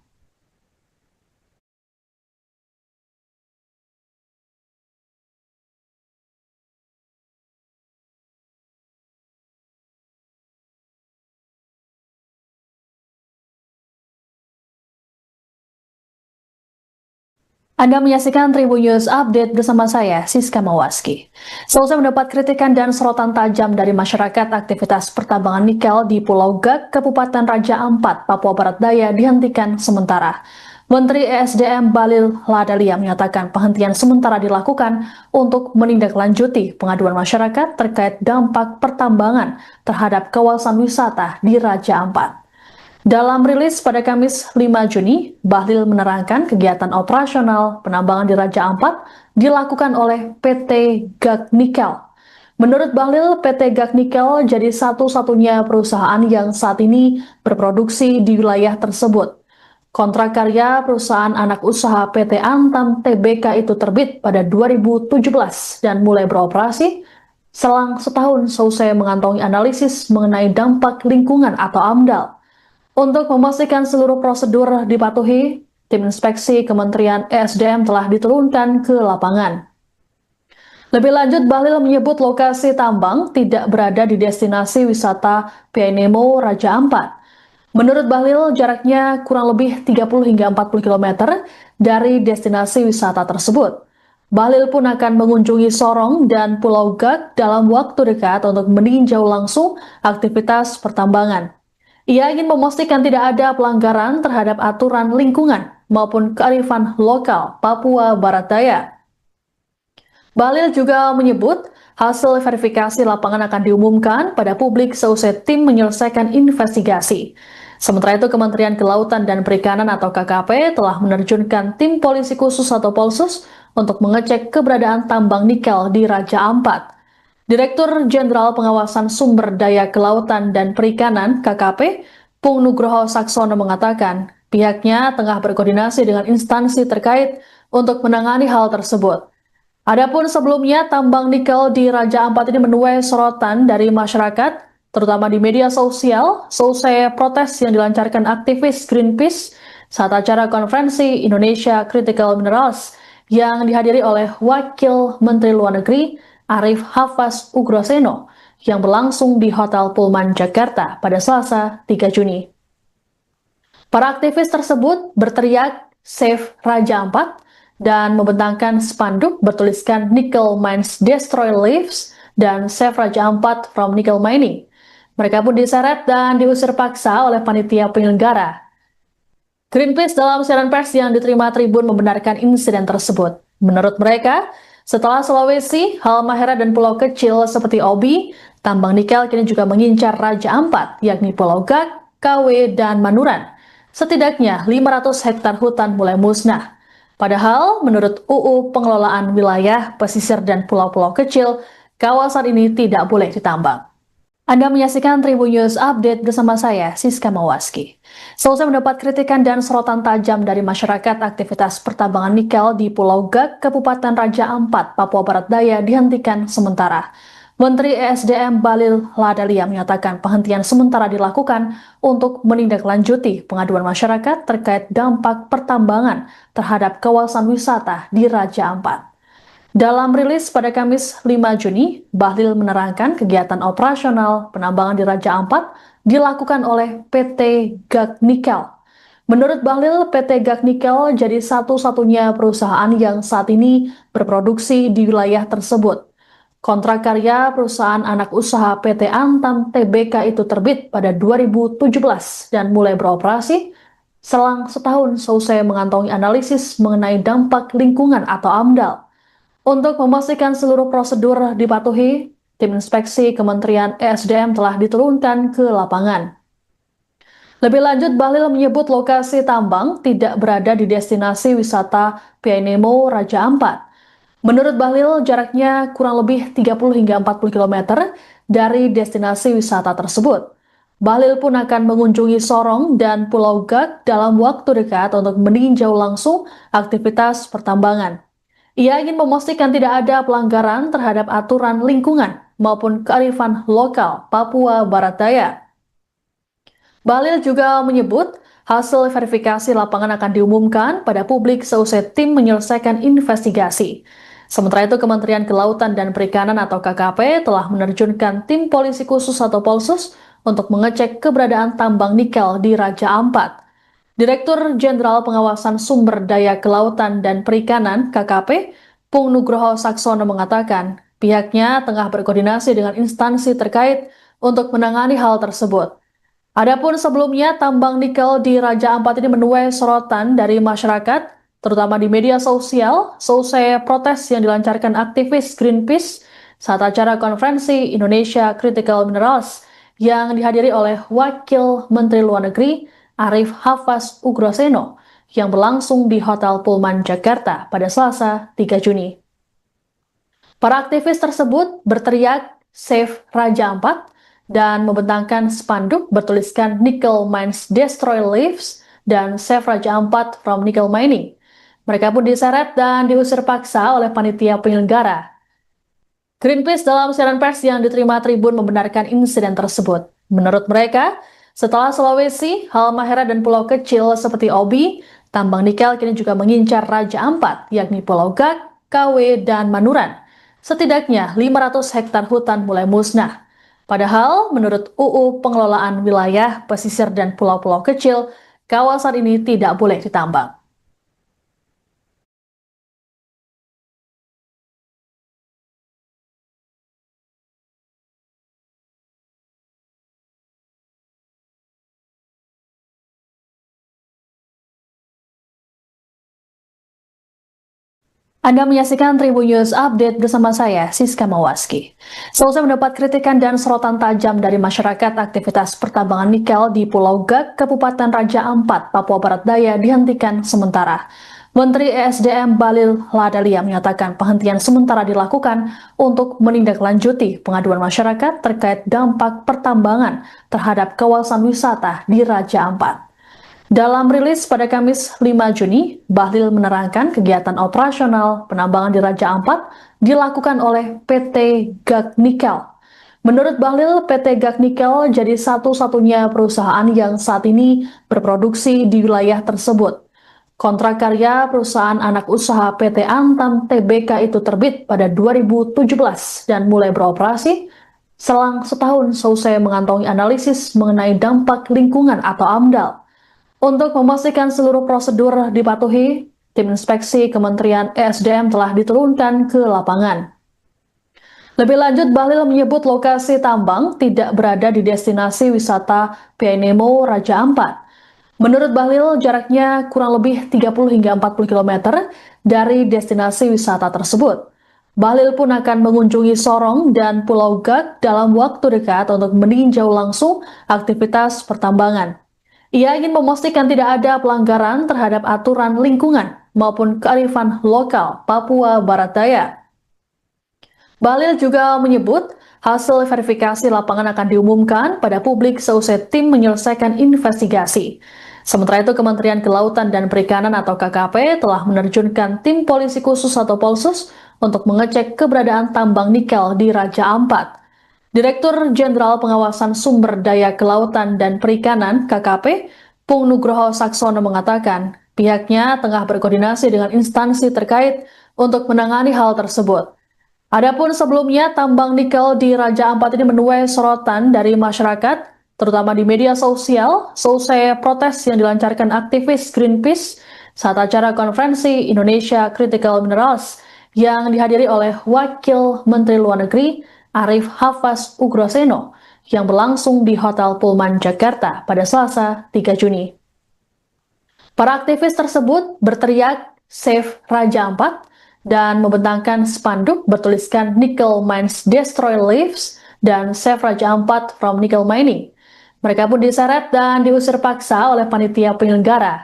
Anda menyaksikan Tribun News Update bersama saya, Siska Mawaski. Selesai mendapat kritikan dan sorotan tajam dari masyarakat, aktivitas pertambangan nikel di Pulau Gak, Kabupaten Raja Ampat, Papua Barat Daya dihentikan sementara. Menteri ESDM Bahlil Lahadalia menyatakan penghentian sementara dilakukan untuk menindaklanjuti pengaduan masyarakat terkait dampak pertambangan terhadap kawasan wisata di Raja Ampat. Dalam rilis pada Kamis 5 Juni, Bahlil menerangkan kegiatan operasional penambangan di Raja Ampat dilakukan oleh PT Gak Nikel. Menurut Bahlil, PT Gak Nikel jadi satu-satunya perusahaan yang saat ini berproduksi di wilayah tersebut. Kontrak karya perusahaan anak usaha PT Antam Tbk itu terbit pada 2017 dan mulai beroperasi selang setahun seusai mengantongi analisis mengenai dampak lingkungan atau AMDAL. Untuk memastikan seluruh prosedur dipatuhi, tim inspeksi Kementerian ESDM telah diturunkan ke lapangan. Lebih lanjut, Bahlil menyebut lokasi tambang tidak berada di destinasi wisata Pianemo Raja Ampat. Menurut Bahlil, jaraknya kurang lebih 30 hingga 40 km dari destinasi wisata tersebut. Bahlil pun akan mengunjungi Sorong dan Pulau Gak dalam waktu dekat untuk meninjau langsung aktivitas pertambangan. Ia ingin memastikan tidak ada pelanggaran terhadap aturan lingkungan maupun kearifan lokal Papua Barat Daya. Bahlil juga menyebut hasil verifikasi lapangan akan diumumkan pada publik seusai tim menyelesaikan investigasi. Sementara itu, Kementerian Kelautan dan Perikanan atau KKP telah menerjunkan tim polisi khusus atau Polsus untuk mengecek keberadaan tambang nikel di Raja Ampat. Direktur Jenderal Pengawasan Sumber Daya Kelautan dan Perikanan (KKP), Pung Nugroho Saksono mengatakan pihaknya tengah berkoordinasi dengan instansi terkait untuk menangani hal tersebut. Adapun sebelumnya, tambang nikel di Raja Ampat ini menuai sorotan dari masyarakat, terutama di media sosial, seusai protes yang dilancarkan aktivis Greenpeace saat acara konferensi Indonesia Critical Minerals yang dihadiri oleh Wakil Menteri Luar Negeri Arif Hafaz Ugroseno yang berlangsung di Hotel Pullman Jakarta pada Selasa 3 Juni. Para aktivis tersebut berteriak "Save Raja Ampat" dan membentangkan spanduk bertuliskan "Nickel Mines Destroy Lives" dan "Save Raja Ampat from Nickel Mining". Mereka pun diseret dan diusir paksa oleh panitia penyelenggara. Greenpeace dalam siaran pers yang diterima Tribun membenarkan insiden tersebut. Menurut mereka, setelah Sulawesi, Halmahera dan pulau kecil seperti Obi, tambang nikel kini juga mengincar Raja Ampat, yakni Pulau Gak, KW, dan Manuran. Setidaknya 500 hektar hutan mulai musnah. Padahal, menurut UU Pengelolaan Wilayah, Pesisir, dan Pulau-Pulau Kecil, kawasan ini tidak boleh ditambang. Anda menyaksikan Tribun News Update bersama saya, Siska Mawaski. Selesai mendapat kritikan dan sorotan tajam dari masyarakat, aktivitas pertambangan nikel di Pulau Gak, Kabupaten Raja Ampat, Papua Barat Daya dihentikan sementara. Menteri ESDM Bahlil Lahadalia menyatakan penghentian sementara dilakukan untuk menindaklanjuti pengaduan masyarakat terkait dampak pertambangan terhadap kawasan wisata di Raja Ampat. Dalam rilis pada Kamis 5 Juni, Bahlil menerangkan kegiatan operasional penambangan di Raja Ampat dilakukan oleh PT Gak Nikel. Menurut Bahlil, PT Gak Nikel jadi satu-satunya perusahaan yang saat ini berproduksi di wilayah tersebut. Kontrak karya perusahaan anak usaha PT Antam Tbk itu terbit pada 2017 dan mulai beroperasi selang setahun seusai mengantongi analisis mengenai dampak lingkungan atau AMDAL. Untuk memastikan seluruh prosedur dipatuhi, tim inspeksi Kementerian ESDM telah diturunkan ke lapangan. Lebih lanjut, Bahlil menyebut lokasi tambang tidak berada di destinasi wisata Pianemo Raja Ampat. Menurut Bahlil, jaraknya kurang lebih 30 hingga 40 km dari destinasi wisata tersebut. Bahlil pun akan mengunjungi Sorong dan Pulau Gak dalam waktu dekat untuk meninjau langsung aktivitas pertambangan. Ia ingin memastikan tidak ada pelanggaran terhadap aturan lingkungan maupun kearifan lokal Papua Barat Daya. Bahlil juga menyebut hasil verifikasi lapangan akan diumumkan pada publik seusai tim menyelesaikan investigasi. Sementara itu, Kementerian Kelautan dan Perikanan atau KKP telah menerjunkan tim polisi khusus atau Polsus untuk mengecek keberadaan tambang nikel di Raja Ampat. Direktur Jenderal Pengawasan Sumber Daya Kelautan dan Perikanan (KKP), Pung Nugroho Saksono mengatakan pihaknya tengah berkoordinasi dengan instansi terkait untuk menangani hal tersebut. Adapun sebelumnya, tambang nikel di Raja Ampat ini menuai sorotan dari masyarakat, terutama di media sosial, seusai protes yang dilancarkan aktivis Greenpeace saat acara konferensi Indonesia Critical Minerals yang dihadiri oleh Wakil Menteri Luar Negeri Arif Hafaz Ugroseno yang berlangsung di Hotel Pullman Jakarta pada Selasa 3 Juni. Para aktivis tersebut berteriak "Save Raja Ampat" dan membentangkan spanduk bertuliskan "Nickel Mines Destroy Lives" dan Save Raja Ampat from Nickel Mining. Mereka pun diseret dan diusir paksa oleh panitia penyelenggara. Greenpeace dalam siaran pers yang diterima Tribun membenarkan insiden tersebut. Menurut mereka, setelah Sulawesi, Halmahera dan pulau kecil seperti Obi, tambang nikel kini juga mengincar Raja Ampat, yakni Pulau Gak, KW, dan Manuran. Setidaknya 500 hektar hutan mulai musnah. Padahal, menurut UU Pengelolaan Wilayah, Pesisir, dan Pulau-Pulau Kecil, kawasan ini tidak boleh ditambang. Anda menyaksikan Tribun News Update bersama saya, Siska Mawaski. Selesai mendapat kritikan dan sorotan tajam dari masyarakat, aktivitas pertambangan nikel di Pulau Gak, Kabupaten Raja Ampat, Papua Barat Daya dihentikan sementara. Menteri ESDM Bahlil Lahadalia menyatakan penghentian sementara dilakukan untuk menindaklanjuti pengaduan masyarakat terkait dampak pertambangan terhadap kawasan wisata di Raja Ampat. Dalam rilis pada Kamis 5 Juni, Bahlil menerangkan kegiatan operasional penambangan di Raja Ampat dilakukan oleh PT Gak Nikel. Menurut Bahlil, PT Gak Nikel jadi satu-satunya perusahaan yang saat ini berproduksi di wilayah tersebut. Kontrak karya perusahaan anak usaha PT Antam Tbk itu terbit pada 2017 dan mulai beroperasi selang setahun selesai mengantongi analisis mengenai dampak lingkungan atau AMDAL. Untuk memastikan seluruh prosedur dipatuhi, tim inspeksi Kementerian ESDM telah diturunkan ke lapangan. Lebih lanjut, Bahlil menyebut lokasi tambang tidak berada di destinasi wisata Pianemo Raja Ampat. Menurut Bahlil, jaraknya kurang lebih 30 hingga 40 km dari destinasi wisata tersebut. Bahlil pun akan mengunjungi Sorong dan Pulau Gak dalam waktu dekat untuk meninjau langsung aktivitas pertambangan. Ia ingin memastikan tidak ada pelanggaran terhadap aturan lingkungan maupun kearifan lokal Papua Barat Daya. Bahlil juga menyebut hasil verifikasi lapangan akan diumumkan pada publik seusai tim menyelesaikan investigasi. Sementara itu, Kementerian Kelautan dan Perikanan atau KKP telah menerjunkan tim polisi khusus atau Polsus untuk mengecek keberadaan tambang nikel di Raja Ampat. Direktur Jenderal Pengawasan Sumber Daya Kelautan dan Perikanan (KKP), Pung Nugroho Saksono mengatakan pihaknya tengah berkoordinasi dengan instansi terkait untuk menangani hal tersebut. Adapun sebelumnya, tambang nikel di Raja Ampat ini menuai sorotan dari masyarakat, terutama di media sosial, selesai protes yang dilancarkan aktivis Greenpeace saat acara konferensi Indonesia Critical Minerals yang dihadiri oleh Wakil Menteri Luar Negeri Arif Hafaz Ugroseno yang berlangsung di Hotel Pullman Jakarta pada Selasa 3 Juni. Para aktivis tersebut berteriak Save Raja Ampat dan membentangkan spanduk bertuliskan Nickel Mines Destroy Lives dan Save Raja Ampat from Nickel Mining. Mereka pun diseret dan diusir paksa oleh panitia penyelenggara.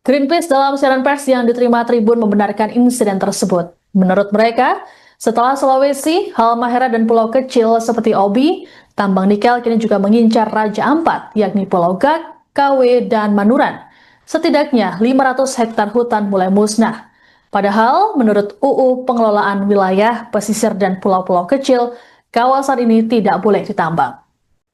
Greenpeace dalam siaran pers yang diterima Tribun membenarkan insiden tersebut. Menurut mereka, setelah Sulawesi, Halmahera dan pulau kecil seperti Obi, tambang nikel kini juga mengincar Raja Ampat, yakni Pulau Gak, KW, dan Manuran. Setidaknya 500 hektar hutan mulai musnah. Padahal, menurut UU Pengelolaan Wilayah, Pesisir, dan Pulau-Pulau Kecil, kawasan ini tidak boleh ditambang.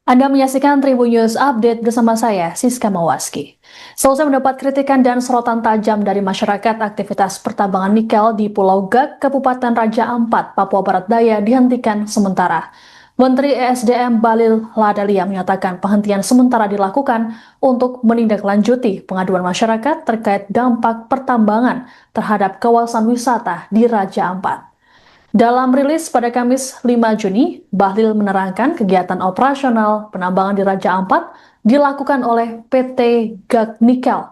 Anda menyaksikan Tribun News Update bersama saya, Siska Mawaski. Selesai mendapat kritikan dan sorotan tajam dari masyarakat, aktivitas pertambangan nikel di Pulau Gak, Kabupaten Raja Ampat, Papua Barat Daya dihentikan sementara. Menteri ESDM Bahlil Lahadalia menyatakan penghentian sementara dilakukan untuk menindaklanjuti pengaduan masyarakat terkait dampak pertambangan terhadap kawasan wisata di Raja Ampat. Dalam rilis pada Kamis 5 Juni, Bahlil menerangkan kegiatan operasional penambangan di Raja Ampat dilakukan oleh PT Gak Nikel.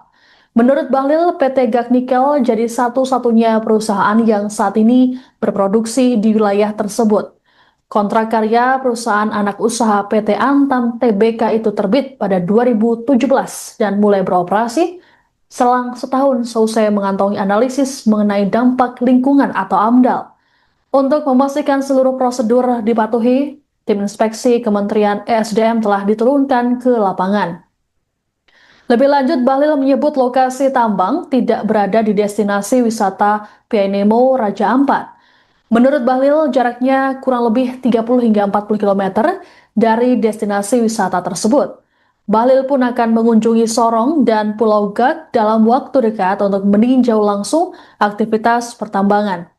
Menurut Bahlil, PT Gak Nikel jadi satu-satunya perusahaan yang saat ini berproduksi di wilayah tersebut. Kontrak karya perusahaan anak usaha PT Antam Tbk itu terbit pada 2017 dan mulai beroperasi selang setahun selesai mengantongi analisis mengenai dampak lingkungan atau AMDAL. Untuk memastikan seluruh prosedur dipatuhi, tim inspeksi Kementerian ESDM telah diturunkan ke lapangan. Lebih lanjut, Bahlil menyebut lokasi tambang tidak berada di destinasi wisata Pianemo Raja Ampat. Menurut Bahlil, jaraknya kurang lebih 30 hingga 40 km dari destinasi wisata tersebut. Bahlil pun akan mengunjungi Sorong dan Pulau Gak dalam waktu dekat untuk meninjau langsung aktivitas pertambangan.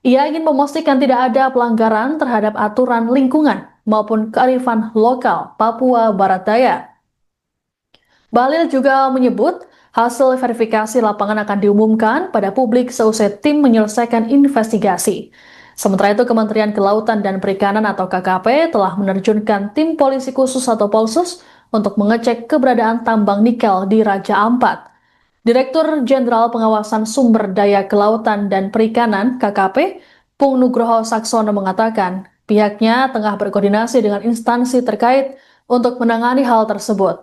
Ia ingin memastikan tidak ada pelanggaran terhadap aturan lingkungan maupun kearifan lokal Papua Barat Daya. Bahlil juga menyebut hasil verifikasi lapangan akan diumumkan pada publik seusai tim menyelesaikan investigasi. Sementara itu, Kementerian Kelautan dan Perikanan atau KKP telah menerjunkan tim polisi khusus atau Polsus untuk mengecek keberadaan tambang nikel di Raja Ampat. Direktur Jenderal Pengawasan Sumber Daya Kelautan dan Perikanan (KKP), Pung Nugroho Saksono mengatakan pihaknya tengah berkoordinasi dengan instansi terkait untuk menangani hal tersebut.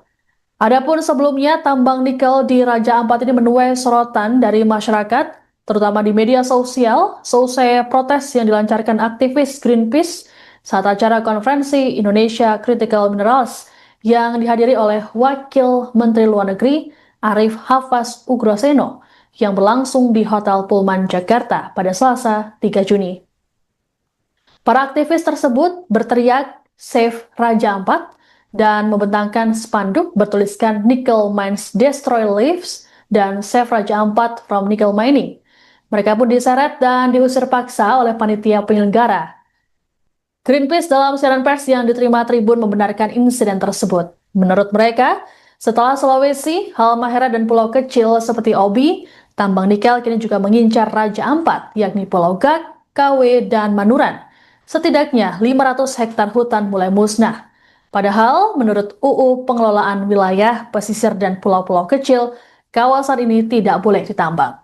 Adapun sebelumnya, tambang nikel di Raja Ampat ini menuai sorotan dari masyarakat, terutama di media sosial, seusai protes yang dilancarkan aktivis Greenpeace saat acara konferensi Indonesia Critical Minerals yang dihadiri oleh Wakil Menteri Luar Negeri Arif Hafaz Ugroseno yang berlangsung di Hotel Pullman Jakarta pada Selasa 3 Juni. Para aktivis tersebut berteriak Save Raja Ampat dan membentangkan spanduk bertuliskan Nickel Mines Destroy Lives dan Save Raja Ampat from Nickel Mining. Mereka pun diseret dan diusir paksa oleh panitia penyelenggara. Greenpeace dalam siaran pers yang diterima Tribun membenarkan insiden tersebut. Menurut mereka, setelah Sulawesi, Halmahera dan pulau kecil seperti Obi, tambang nikel kini juga mengincar Raja Ampat, yakni Pulau Gak, KW, dan Manuran. Setidaknya 500 hektar hutan mulai musnah. Padahal, menurut UU Pengelolaan Wilayah, Pesisir, dan Pulau-Pulau Kecil, kawasan ini tidak boleh ditambang.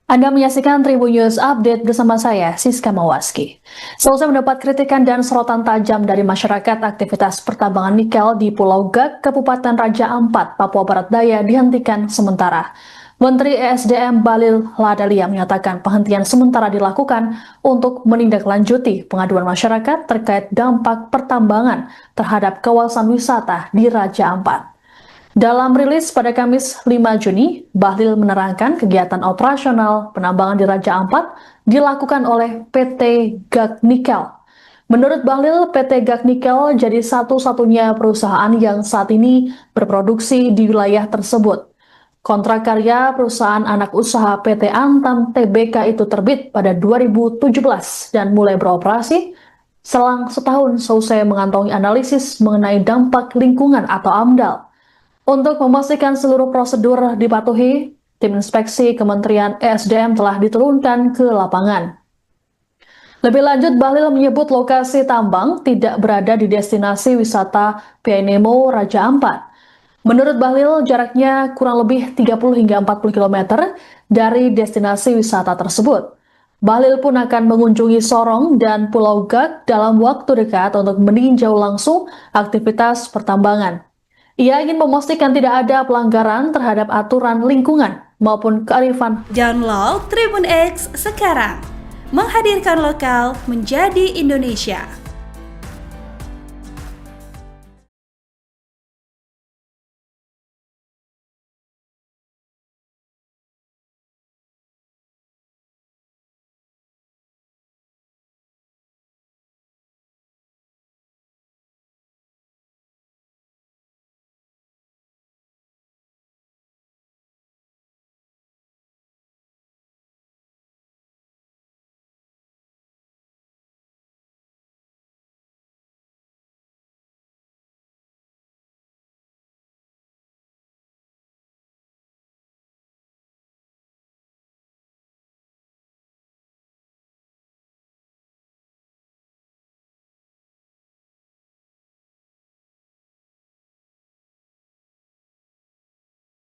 Anda menyaksikan Tribun News Update bersama saya, Siska Mawaski. Selesai mendapat kritikan dan sorotan tajam dari masyarakat, aktivitas pertambangan nikel di Pulau Gak, Kabupaten Raja Ampat, Papua Barat Daya dihentikan sementara. Menteri ESDM Bahlil Lahadalia menyatakan penghentian sementara dilakukan untuk menindaklanjuti pengaduan masyarakat terkait dampak pertambangan terhadap kawasan wisata di Raja Ampat. Dalam rilis pada Kamis 5 Juni, Bahlil menerangkan kegiatan operasional penambangan di Raja Ampat dilakukan oleh PT Gak Nikel. Menurut Bahlil, PT Gak Nikel jadi satu-satunya perusahaan yang saat ini berproduksi di wilayah tersebut. Kontrak karya perusahaan anak usaha PT Antam Tbk itu terbit pada 2017 dan mulai beroperasi selang setahun seusai mengantongi analisis mengenai dampak lingkungan atau AMDAL. Untuk memastikan seluruh prosedur dipatuhi, tim inspeksi Kementerian ESDM telah diturunkan ke lapangan. Lebih lanjut, Bahlil menyebut lokasi tambang tidak berada di destinasi wisata Pianemo Raja Ampat. Menurut Bahlil, jaraknya kurang lebih 30 hingga 40 km dari destinasi wisata tersebut. Bahlil pun akan mengunjungi Sorong dan Pulau Gak dalam waktu dekat untuk meninjau langsung aktivitas pertambangan. Ia ingin memastikan tidak ada pelanggaran terhadap aturan lingkungan maupun kearifan. Download Tribun X sekarang, menghadirkan lokal menjadi Indonesia.